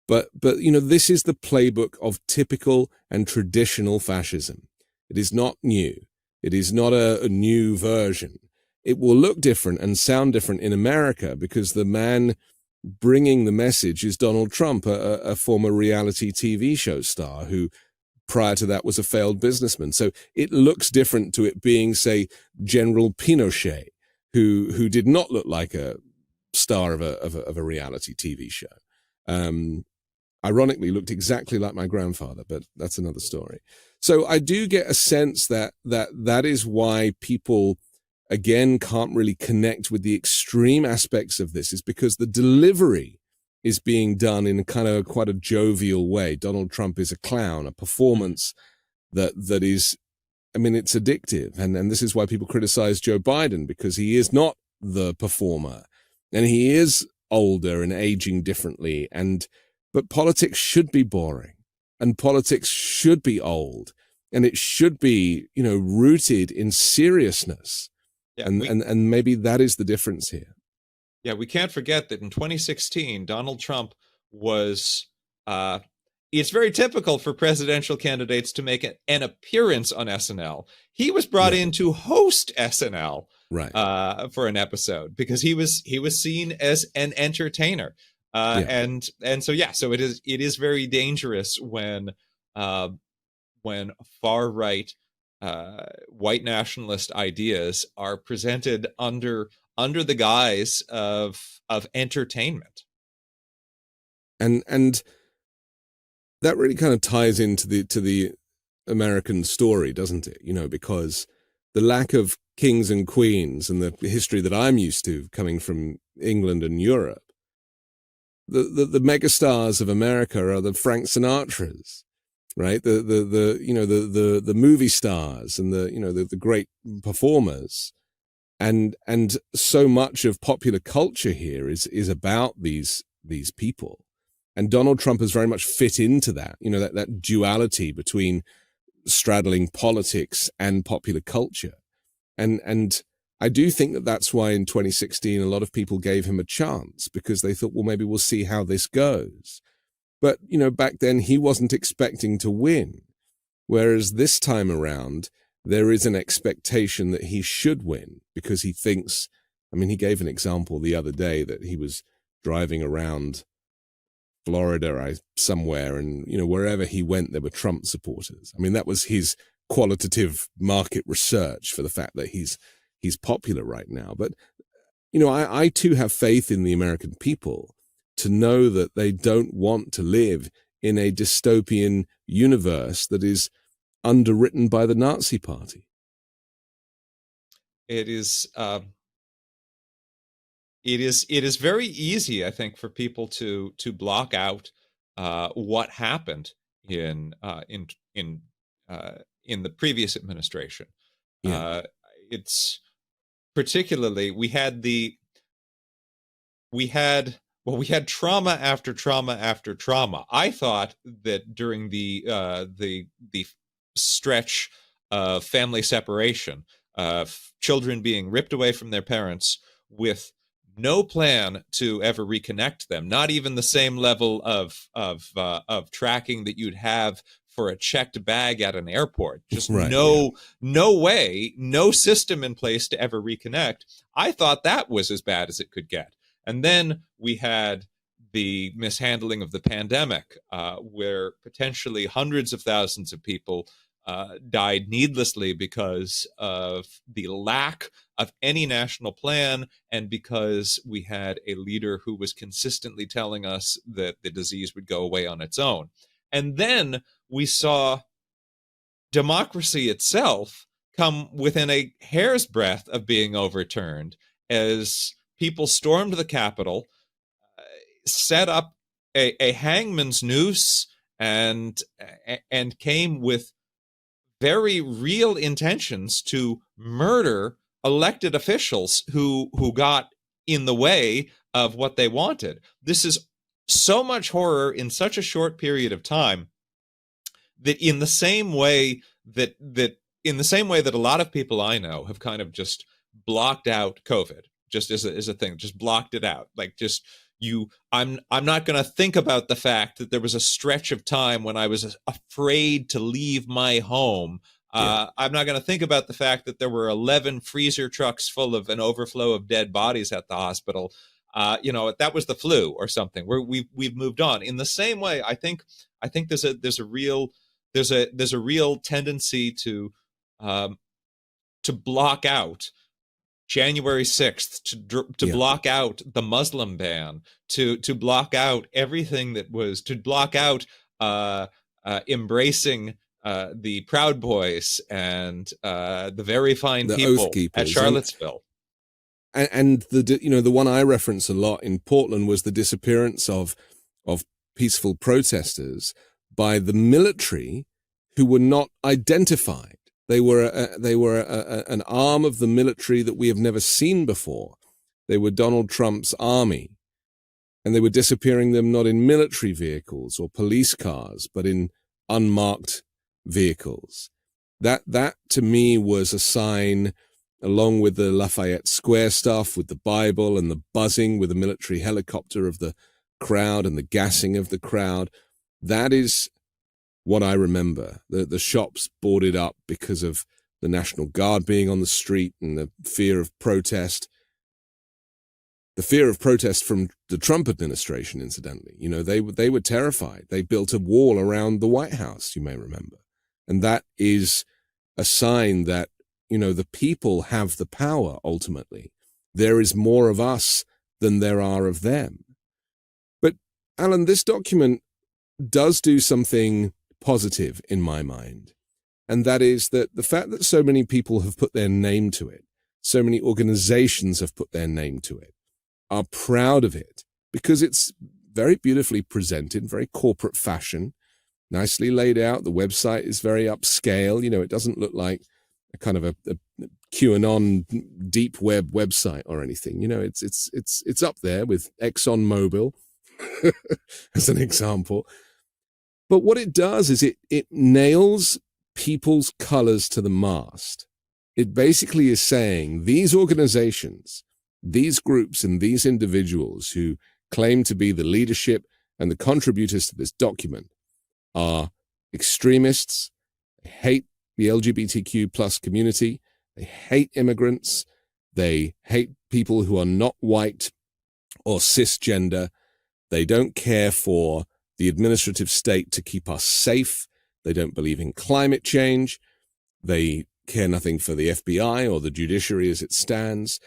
But this is the playbook of typical and traditional fascism. It is not new. It is not a new version. It will look different and sound different in America because the man bringing the message is Donald Trump, a former reality TV show star who prior to that was a failed businessman. So it looks different to it being, say, General Pinochet, who did not look like a star of a reality TV show. Ironically, looked exactly like my grandfather, but that's another story. So I do get a sense that is why people, again, can't really connect with the extreme aspects of this, is because the delivery is being done in kind of quite a jovial way. Donald Trump is a clown, a performance that is, it's addictive. And this is why people criticize Joe Biden, because he is not the performer and he is older and aging differently. But politics should be boring and politics should be old and it should be, rooted in seriousness. Yeah, and maybe that is the difference here. Yeah, we can't forget that in 2016, Donald Trump was it's very typical for presidential candidates to make an appearance on SNL. He was brought in to host SNL for an episode because he was seen as an entertainer. And so so it is very dangerous when far right white nationalist ideas are presented under the guise of entertainment. And that really kind of ties into the American story, doesn't it? You know, because the lack of kings and queens and the history that I'm used to coming from England and Europe, the megastars of America are the Frank Sinatras, right? The movie stars and the great performers, and so much of popular culture here is about these people. And Donald Trump has very much fit into that, you know, that duality between straddling politics and popular culture. And I do think that that's why in 2016, a lot of people gave him a chance because they thought, well, maybe we'll see how this goes. But, you know, back then he wasn't expecting to win. Whereas this time around, there is an expectation that he should win because he thinks, I mean, he gave an example the other day that he was driving around Florida somewhere, and you know, wherever he went there were Trump supporters. I mean, that was his qualitative market research for the fact that he's popular right now. But you know, I too have faith in the American people to know that they don't want to live in a dystopian universe that is underwritten by the Nazi Party. It is very easy, I think, for people to block out what happened in the previous administration. It's particularly we had trauma after trauma after trauma. I thought that during the stretch of family separation, children being ripped away from their parents with no plan to ever reconnect them, not even the same level of tracking that you'd have for a checked bag at an airport. Just no way, no system in place to ever reconnect. I thought that was as bad as it could get. And then we had the mishandling of the pandemic, where potentially hundreds of thousands of people died needlessly because of the lack of any national plan, and because we had a leader who was consistently telling us that the disease would go away on its own. And then we saw democracy itself come within a hair's breadth of being overturned as people stormed the Capitol, set up a hangman's noose, and came with very real intentions to murder elected officials who got in the way of what they wanted. This is so much horror in such a short period of time that in the same way that a lot of people I know have kind of just blocked out COVID, just as a thing, just blocked it out. Like just I'm not going to think about the fact that there was a stretch of time when I was afraid to leave my home. I'm not going to think about the fact that there were 11 freezer trucks full of an overflow of dead bodies at the hospital. That was the flu or something. We've moved on. In the same way, I think there's a real tendency to block out January 6th, to block out the Muslim ban, to block out everything that was, to block out embracing the Proud Boys and the very fine the people Oath Keepers at Charlottesville. And the one I reference a lot in Portland was the disappearance of peaceful protesters by the military who were not identified. They were an arm of the military that we have never seen before. They were Donald Trump's army, and they were disappearing them not in military vehicles or police cars, but in unmarked vehicles. That to me was a sign, along with the Lafayette Square stuff, with the Bible and the buzzing with the military helicopter of the crowd and the gassing of the crowd. That is what I remember. The shops boarded up because of the National Guard being on the street and the fear of protest. The fear of protest from the Trump administration, incidentally. You know, they were terrified. They built a wall around the White House, you may remember. And that is a sign that, you know, the people have the power ultimately. There is more of us than there are of them. But, Allan, this document does do something positive in my mind. And that is that the fact that so many people have put their name to it, so many organizations have put their name to it, are proud of it, because it's very beautifully presented, very corporate fashion, nicely laid out. The website is very upscale. You know, it doesn't look like a kind of a QAnon deep web website or anything. You know, it's up there with ExxonMobil as an example. But what it does is it nails people's colors to the mast. It basically is saying these organizations, these groups and these individuals who claim to be the leadership and the contributors to this document are extremists. They hate the LGBTQ plus community. They hate immigrants. They hate people who are not white or cisgender. They don't care for the administrative state to keep us safe. They don't believe in climate change. They care nothing for the FBI or the judiciary as it stands.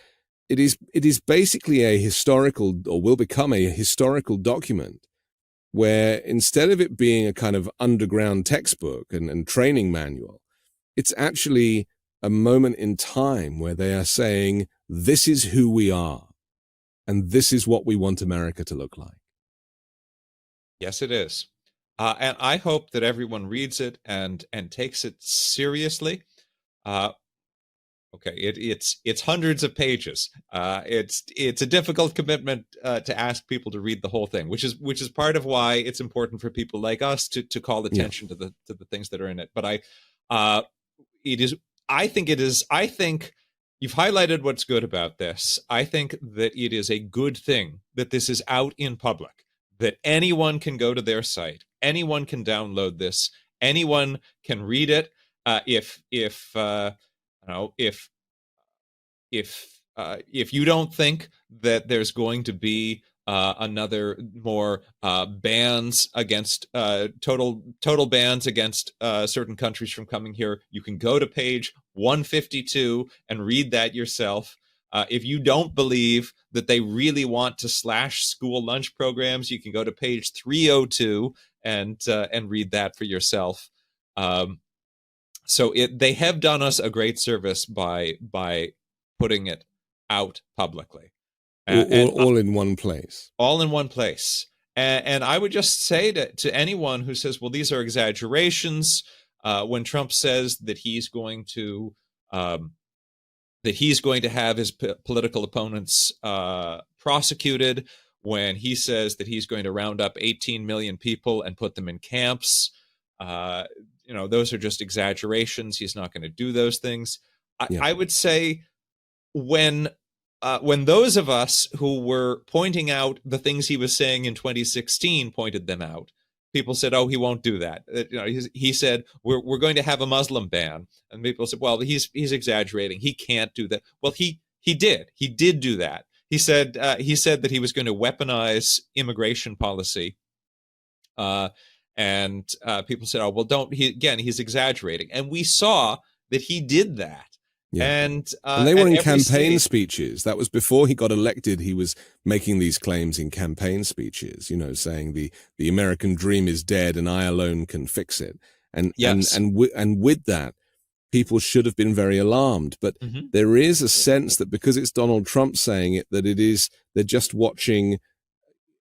It is basically a historical, or will become a historical document, where instead of it being a kind of underground textbook and training manual, it's actually a moment in time where they are saying, this is who we are, and this is what we want America to look like. Yes, it is. And I hope that everyone reads it and takes it seriously. Okay, it's hundreds of pages. It's a difficult commitment to ask people to read the whole thing, which is part of why it's important for people like us to call attention to the things that are in it. But I think you've highlighted what's good about this. I think that it is a good thing that this is out in public, that anyone can go to their site, anyone can download this, anyone can read it. If you don't think that there's going to be another more bans against total bans against certain countries from coming here, you can go to page 152 and read that yourself. If you don't believe that they really want to slash school lunch programs, you can go to page 302 and read that for yourself. So they have done us a great service by putting it out publicly. All in one place. All in one place. And I would just say to anyone who says, well, these are exaggerations, when Trump says that he's going to have his political opponents prosecuted, when he says that he's going to round up 18 million people and put them in camps, those are just exaggerations. He's not going to do those things. I would say when those of us who were pointing out the things he was saying in 2016 pointed them out, people said, "Oh, he won't do that." He said, "We're going to have a Muslim ban," and people said, "Well, he's exaggerating. He can't do that." Well, he did. He did do that. He said that he was going to weaponize immigration policy. And people said, "Oh, well, don't." He's exaggerating, and we saw that he did that. Yeah. And they were in campaign speeches. That was before he got elected. He was making these claims in campaign speeches, saying the American dream is dead and I alone can fix it. And with that, people should have been very alarmed. But there is a sense that because it's Donald Trump saying it, that they're just watching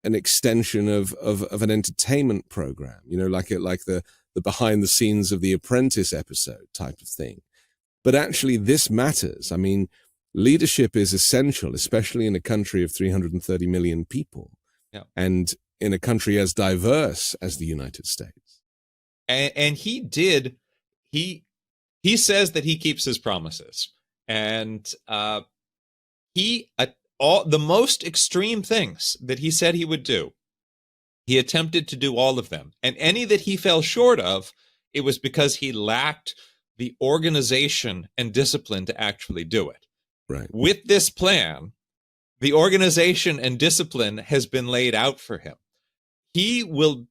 an extension of an entertainment program, like the behind the scenes of The Apprentice episode type of thing. But actually this matters. I mean, leadership is essential, especially in a country of 330 million people, and in a country as diverse as the United States. And he says that he keeps his promises, and the most extreme things that he said he would do, He attempted to do all of them. And any that he fell short of, it was because he lacked the organization and discipline to actually do it. Right. With this plan, the organization and discipline has been laid out for him. He will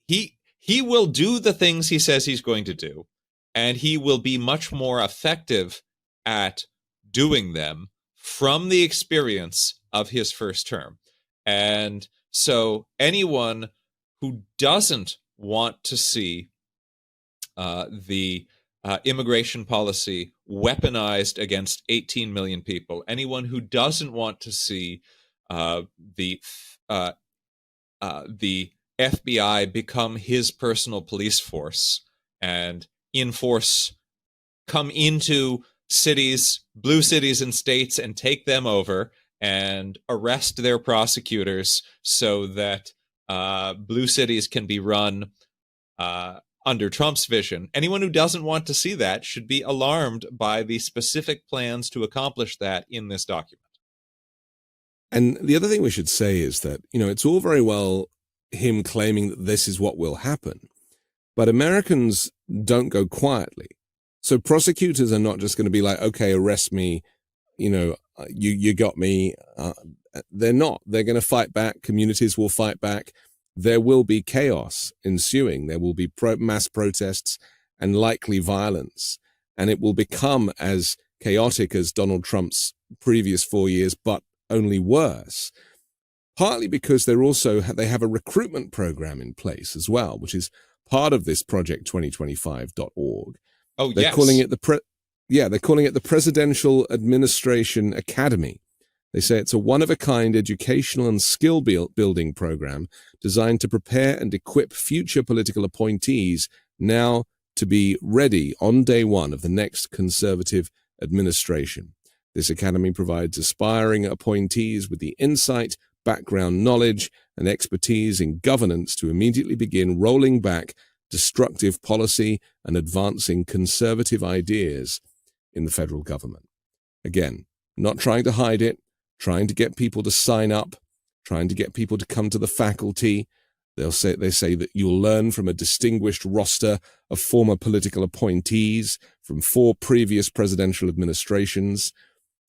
do the things he says he's going to do, and he will be much more effective at doing them from the experience of his first term. And so anyone who doesn't want to see the immigration policy weaponized against 18 million people, anyone who doesn't want to see the FBI become his personal police force and come into cities, blue cities and states, and take them over and arrest their prosecutors so that blue cities can be run under Trump's vision. Anyone who doesn't want to see that should be alarmed by the specific plans to accomplish that in this document. And the other thing we should say is that, it's all very well him claiming that this is what will happen, but Americans don't go quietly. So prosecutors are not just going to be like, okay, arrest me, you got me. They're not. They're going to fight back. Communities will fight back. There will be chaos ensuing. There will be mass protests and likely violence. And it will become as chaotic as Donald Trump's previous 4 years, but only worse. Partly because they have a recruitment program in place as well, which is part of this project2025.org. Oh, they're yes. calling it they're calling it the Presidential Administration Academy. They say it's a one-of-a-kind educational and skill building program designed to prepare and equip future political appointees now to be ready on day one of the next conservative administration. This academy provides aspiring appointees with the insight, background knowledge, and expertise in governance to immediately begin rolling back destructive policy and advancing conservative ideas in the federal government. Again, not trying to hide it, trying to get people to sign up, trying to get people to come to the faculty. They say that you'll learn from a distinguished roster of former political appointees from 4 previous presidential administrations.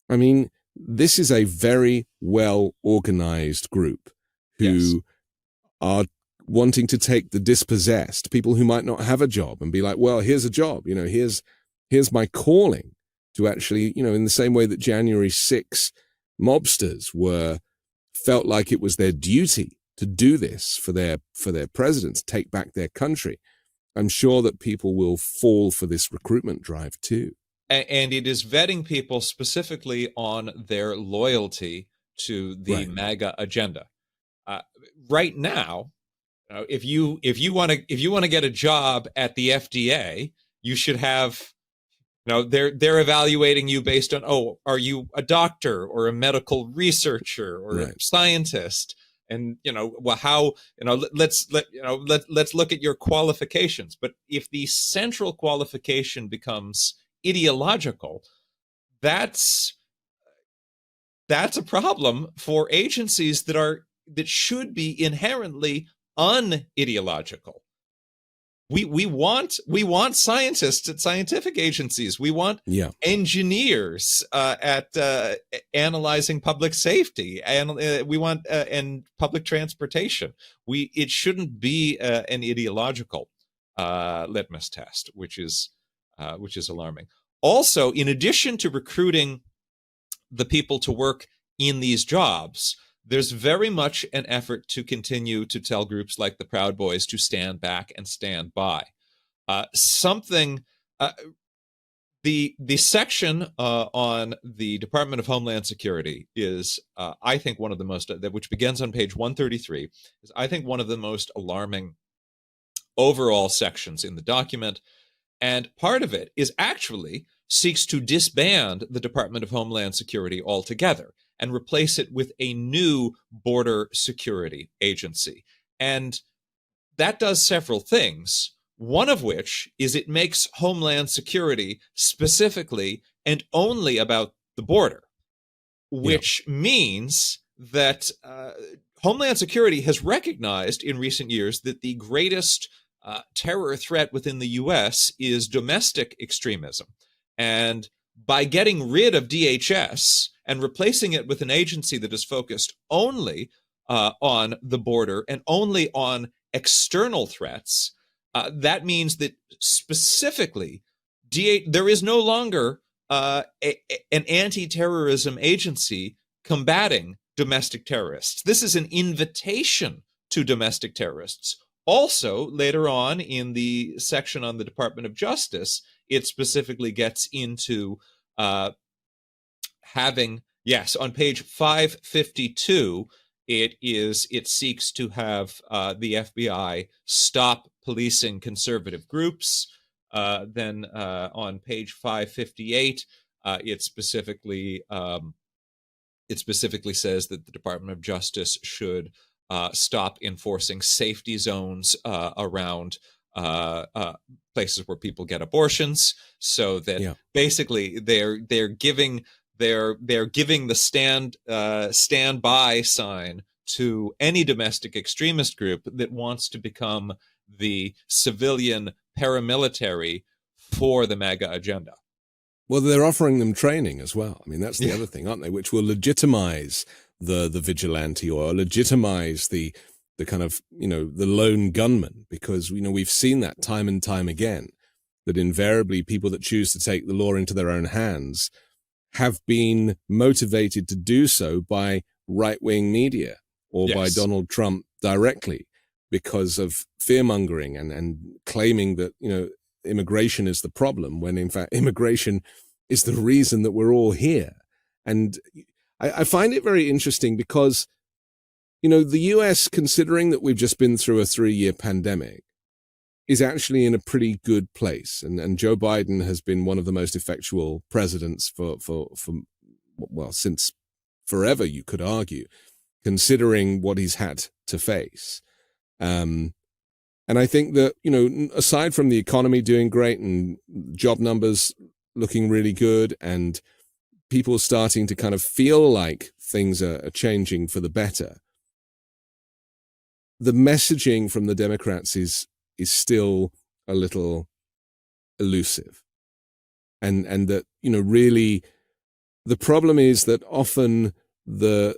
I mean, this is a very well-organized group who are wanting to take the dispossessed, people who might not have a job, and be like, well, here's a job, here's my calling to actually, in the same way that January 6 mobsters felt like it was their duty to do this for their presidents, take back their country. I'm sure that people will fall for this recruitment drive too. And it is vetting people specifically on their loyalty to the MAGA agenda. Right now, if you want to get a job at the FDA, you should have, they're evaluating you based on, are you a doctor or a medical researcher or a scientist? And let's look at your qualifications. But if the central qualification becomes ideological, that's a problem for agencies that should be inherently unideological. We want scientists at scientific agencies. We want engineers at analyzing public safety, and we want and public transportation. It shouldn't be an ideological litmus test, which is alarming. Also, in addition to recruiting the people to work in these jobs, there's very much an effort to continue to tell groups like the Proud Boys to stand back and stand by. The section on the Department of Homeland Security is, I think, one of the most, which begins on page 133, is, I think, one of the most alarming overall sections in the document. And part of it is actually seeks to disband the Department of Homeland Security altogether and replace it with a new border security agency. And that does several things, one of which is it makes Homeland Security specifically and only about the border, which means that Homeland Security has recognized in recent years that the greatest terror threat within the U.S. is domestic extremism. And by getting rid of DHS and replacing it with an agency that is focused only on the border and only on external threats, that means that specifically there is no longer an anti-terrorism agency combating domestic terrorists. This is an invitation to domestic terrorists. Also, later on in the section on the Department of Justice, it specifically gets into having, yes, on page 552, it seeks to have the FBI stop policing conservative groups. Then on page 558, it specifically says that the Department of Justice should stop enforcing safety zones around places where people get abortions, so that basically they're giving the stand-by sign to any domestic extremist group that wants to become the civilian paramilitary for the MAGA agenda. Well, they're offering them training as well. I mean, that's the other thing, aren't they? Which will legitimize the vigilante, or legitimize the kind of, the lone gunman, because, we've seen that time and time again, that invariably people that choose to take the law into their own hands have been motivated to do so by right-wing media or by Donald Trump directly, because of fear-mongering and claiming that, immigration is the problem, when in fact immigration is the reason that we're all here. And I find it very interesting because, the US, considering that we've just been through a 3-year pandemic, is actually in a pretty good place. And Joe Biden has been one of the most effectual presidents for since forever, you could argue, considering what he's had to face. And I think that, aside from the economy doing great and job numbers looking really good and people starting to kind of feel like things are changing for the better, the messaging from the Democrats is still a little elusive. And that, really the problem is that often the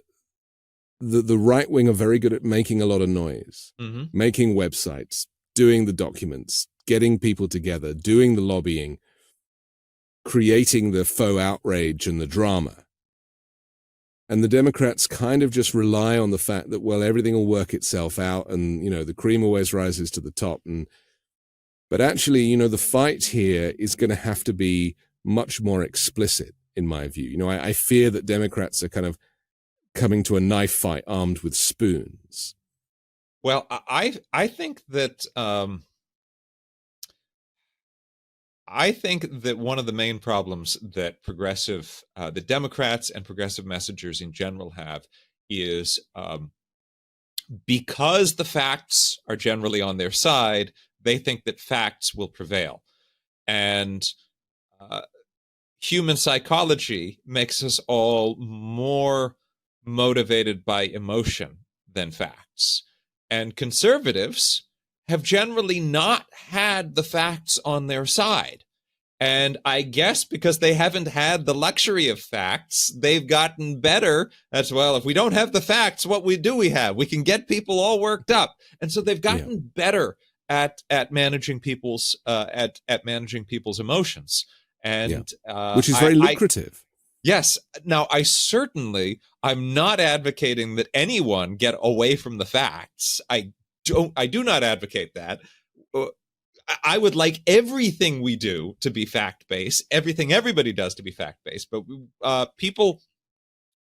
right wing are very good at making a lot of noise, making websites, doing the documents, getting people together, doing the lobbying, creating the faux outrage and the drama. And the Democrats kind of just rely on the fact that, well, everything will work itself out and, the cream always rises to the top. But actually, the fight here is going to have to be much more explicit, in my view. I fear that Democrats are kind of coming to a knife fight armed with spoons. Well, I think that one of the main problems that the Democrats and progressive messengers in general have is because the facts are generally on their side, they think that facts will prevail. And human psychology makes us all more motivated by emotion than facts. And conservatives have generally not had the facts on their side. And I guess because they haven't had the luxury of facts, they've gotten better as well. If we don't have the facts, what we have? We can get people all worked up. And so they've gotten better at managing people's managing people's emotions. And which is very lucrative. Yes. Now, I'm not advocating that anyone get away from the facts. I do not advocate that. I would like everything we do to be fact-based, everything everybody does to be fact-based. But people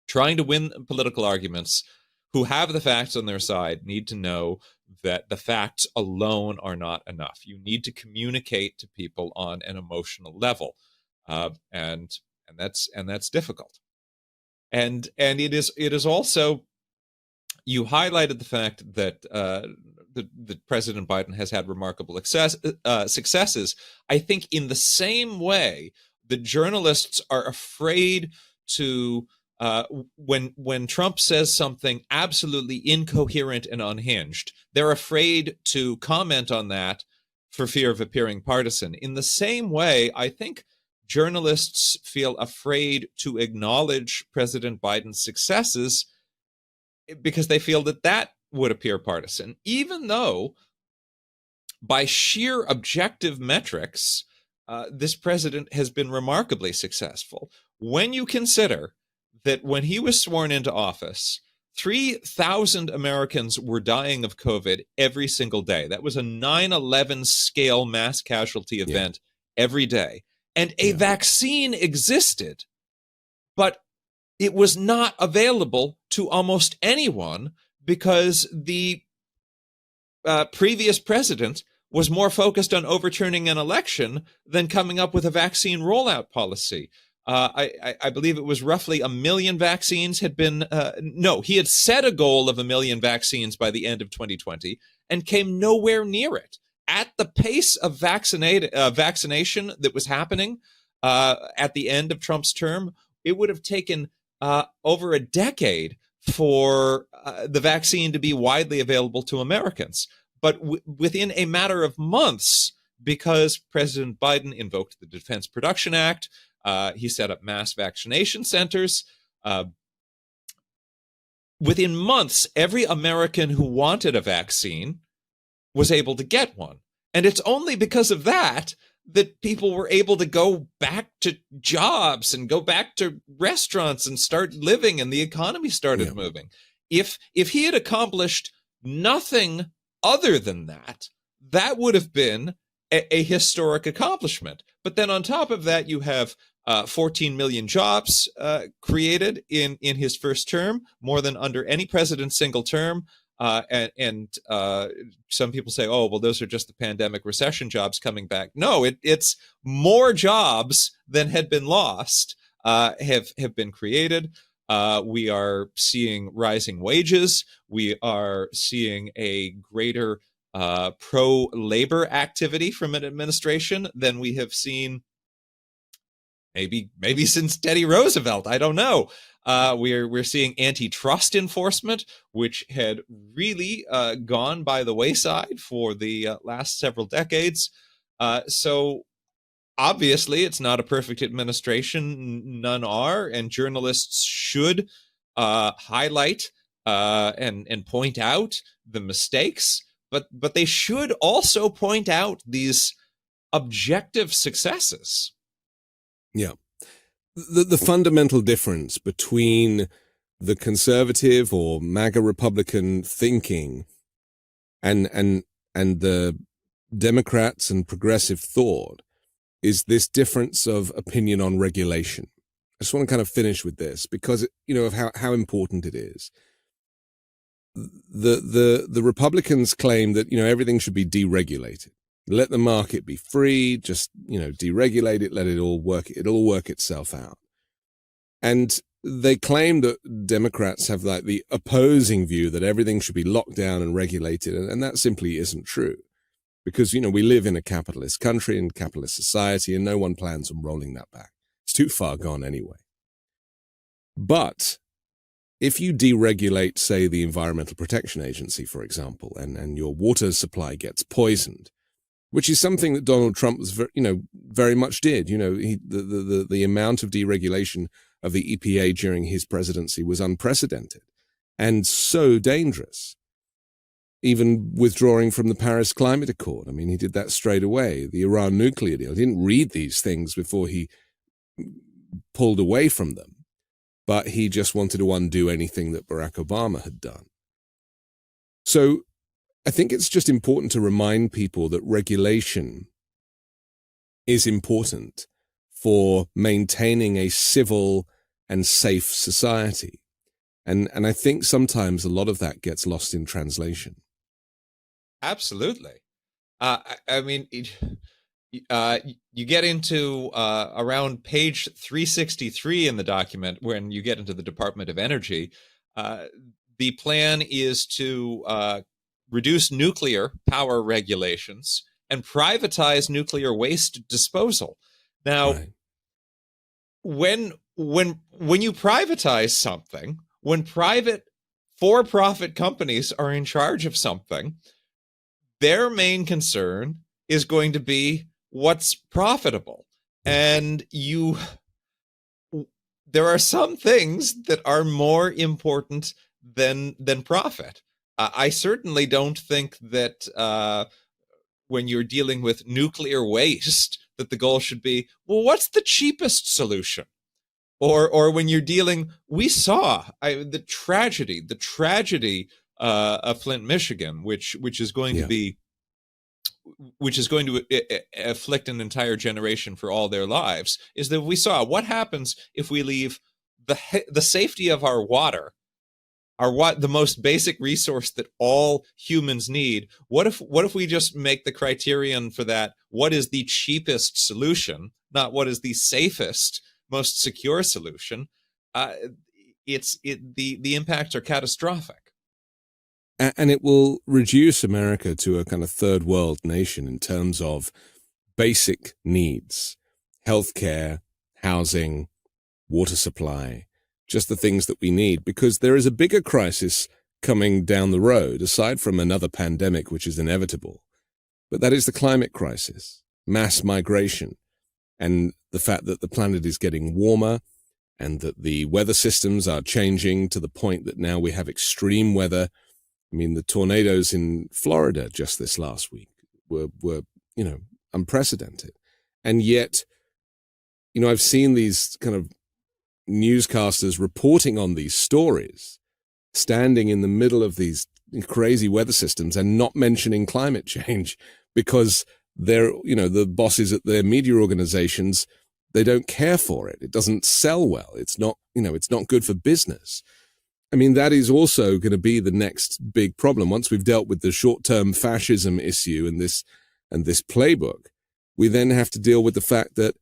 trying to win political arguments who have the facts on their side need to know that the facts alone are not enough. You need to communicate to people on an emotional level, and that's difficult. And it is also, you highlighted the fact that that President Biden has had remarkable successes. I think in the same way, the journalists are afraid to when Trump says something absolutely incoherent and unhinged, they're afraid to comment on that for fear of appearing partisan. In the same way, I think journalists feel afraid to acknowledge President Biden's successes because they feel that that would appear partisan, even though by sheer objective metrics, this president has been remarkably successful. When you consider that when he was sworn into office, 3,000 Americans were dying of COVID every single day. That was a 9/11 scale mass casualty event every day. And a vaccine existed, but it was not available to almost anyone because the previous president was more focused on overturning an election than coming up with a vaccine rollout policy. I believe it was roughly 1 million vaccines had been, he had set a goal of 1 million vaccines by the end of 2020 and came nowhere near it. At the pace of vaccination that was happening at the end of Trump's term, it would have taken over a decade for the vaccine to be widely available to Americans. But within a matter of months, because President Biden invoked the Defense Production Act, he set up mass vaccination centers. Within months, every American who wanted a vaccine was able to get one. And it's only because of that that people were able to go back to jobs and go back to restaurants and start living, and the economy started moving. If he had accomplished nothing other than that, that would have been a historic accomplishment. But then on top of that, you have 14 million jobs created in his first term, more than under any president's single term. And some people say, oh, well, those are just the pandemic recession jobs coming back. No, it's more jobs than had been lost have been created. We are seeing rising wages. We are seeing a greater pro-labor activity from an administration than we have seen maybe since Teddy Roosevelt. I don't know. We're seeing antitrust enforcement, which had really gone by the wayside for the last several decades. So obviously, it's not a perfect administration. None are, and journalists should highlight and point out the mistakes, but they should also point out these objective successes. Yeah. The fundamental difference between the conservative or MAGA Republican thinking and the Democrats and progressive thought is this difference of opinion on regulation. I just want to kind of finish with this because, of how important it is. The Republicans claim that, everything should be deregulated. Let the market be free, just, deregulate it, let it all work. It'll all work itself out. And they claim that Democrats have like the opposing view that everything should be locked down and regulated. And that simply isn't true because, we live in a capitalist country and capitalist society and no one plans on rolling that back. It's too far gone anyway. But if you deregulate, say, the Environmental Protection Agency, for example, and your water supply gets poisoned, which is something that Donald Trump was, very much did. The amount of deregulation of the EPA during his presidency was unprecedented and so dangerous. Even withdrawing from the Paris Climate Accord. I mean, he did that straight away. The Iran nuclear deal. He didn't read these things before he pulled away from them, but he just wanted to undo anything that Barack Obama had done. So I think it's just important to remind people that regulation is important for maintaining a civil and safe society. And I think sometimes a lot of that gets lost in translation. Absolutely. I mean, you get into around page 363 in the document when you get into the Department of Energy. The plan is to reduce nuclear power regulations and privatize nuclear waste disposal. Now, when you privatize something, when private for-profit companies are in charge of something, their main concern is going to be what's profitable. And there are some things that are more important than profit. I certainly don't think that when you're dealing with nuclear waste, that the goal should be, well, what's the cheapest solution? Or when you're dealing, we saw the tragedy of Flint, Michigan, which is going to be, which is going to afflict an entire generation for all their lives, is that we saw what happens if we leave the safety of our water, the most basic resource that all humans need. What if we just make the criterion for that, what is the cheapest solution, not what is the safest, most secure solution? The impacts are catastrophic. And it will reduce America to a kind of third world nation in terms of basic needs, healthcare, housing, water supply, just the things that we need, because there is a bigger crisis coming down the road, aside from another pandemic, which is inevitable. But that is the climate crisis, mass migration, and the fact that the planet is getting warmer and that the weather systems are changing to the point that now we have extreme weather. I mean, the tornadoes in Florida just this last week were unprecedented. And yet, I've seen these kind of newscasters reporting on these stories, standing in the middle of these crazy weather systems and not mentioning climate change because they're, the bosses at their media organizations, they don't care for it. It doesn't sell well. It's not, it's not good for business. I mean, that is also going to be the next big problem. Once we've dealt with the short-term fascism issue and this playbook, we then have to deal with the fact that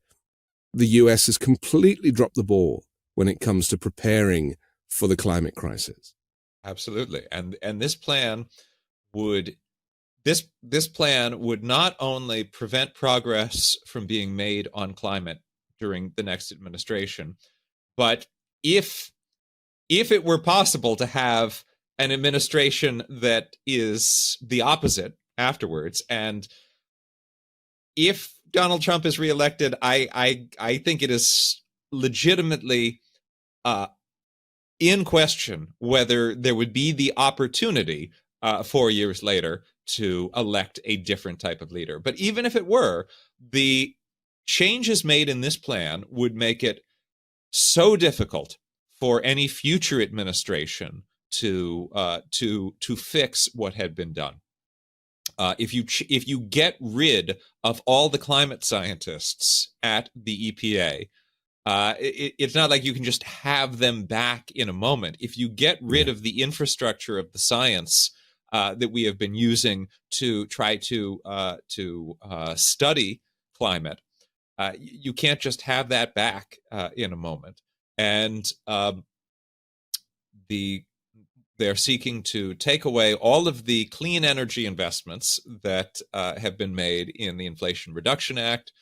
the US has completely dropped the ball when it comes to preparing for the climate crisis. Absolutely. And this plan would not only prevent progress from being made on climate during the next administration, but if it were possible to have an administration that is the opposite afterwards, and if Donald Trump is reelected, I think it is legitimately in question whether there would be the opportunity 4 years later to elect a different type of leader. But even if it were, the changes made in this plan would make it so difficult for any future administration to fix what had been done. If you get rid of all the climate scientists at the EPA, it's not like you can just have them back in a moment. If you get rid of the infrastructure of the science that we have been using to try to study climate, you can't just have that back in a moment. And they're seeking to take away all of the clean energy investments that have been made in the Inflation Reduction Act.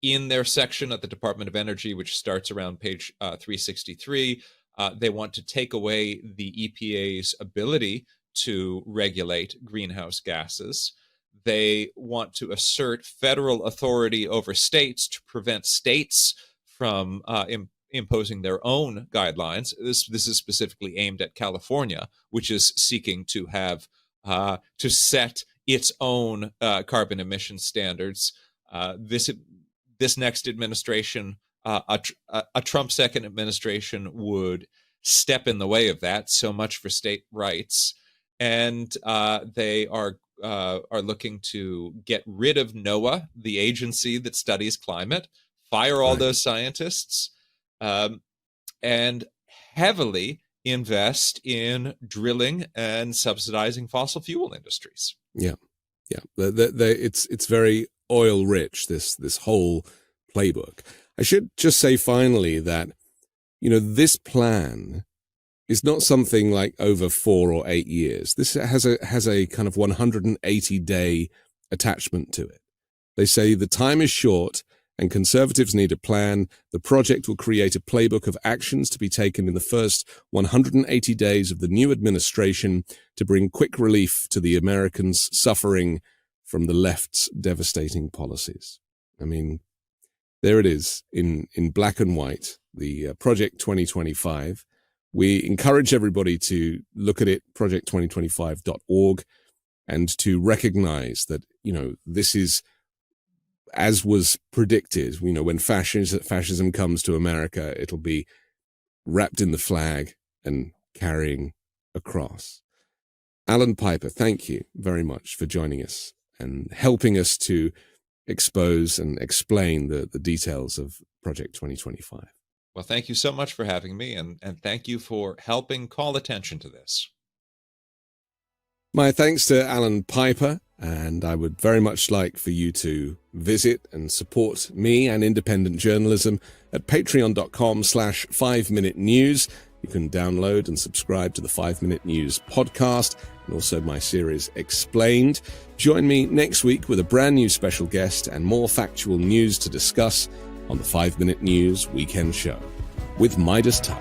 In their section at the Department of Energy, which starts around page 363, they want to take away the EPA's ability to regulate greenhouse gases. They want to assert federal authority over states to prevent states from imposing their own guidelines. This is specifically aimed at California, which is seeking to have to set its own carbon emission standards. This next administration, a Trump second administration, would step in the way of that. So much for state rights, and they are looking to get rid of NOAA, the agency that studies climate, fire all those scientists, and heavily invest in drilling and subsidizing fossil fuel industries. Yeah. It's very oil rich, this whole playbook. I should just say finally that, this plan is not something like over 4 or 8 years. This has a kind of 180-day attachment to it. They say the time is short and conservatives need a plan. The project will create a playbook of actions to be taken in the first 180 days of the new administration to bring quick relief to the Americans suffering from the left's devastating policies. I mean, there it is in black and white, the Project 2025. We encourage everybody to look at it, project2025.org, and to recognize that, this is, as was predicted, when fascism comes to America, it'll be wrapped in the flag and carrying a cross. Allan Piper, thank you very much for joining us and helping us to expose and explain the details of Project 2025. Well, thank you so much for having me, and thank you for helping call attention to this. My thanks to Allan Piper, and I would very much like for you to visit and support me and independent journalism at patreon.com/5Minute News. You can download and subscribe to the 5 Minute News podcast and also my series Explained. Join me next week with a brand new special guest and more factual news to discuss on the 5 Minute News Weekend Show with Midas Touch.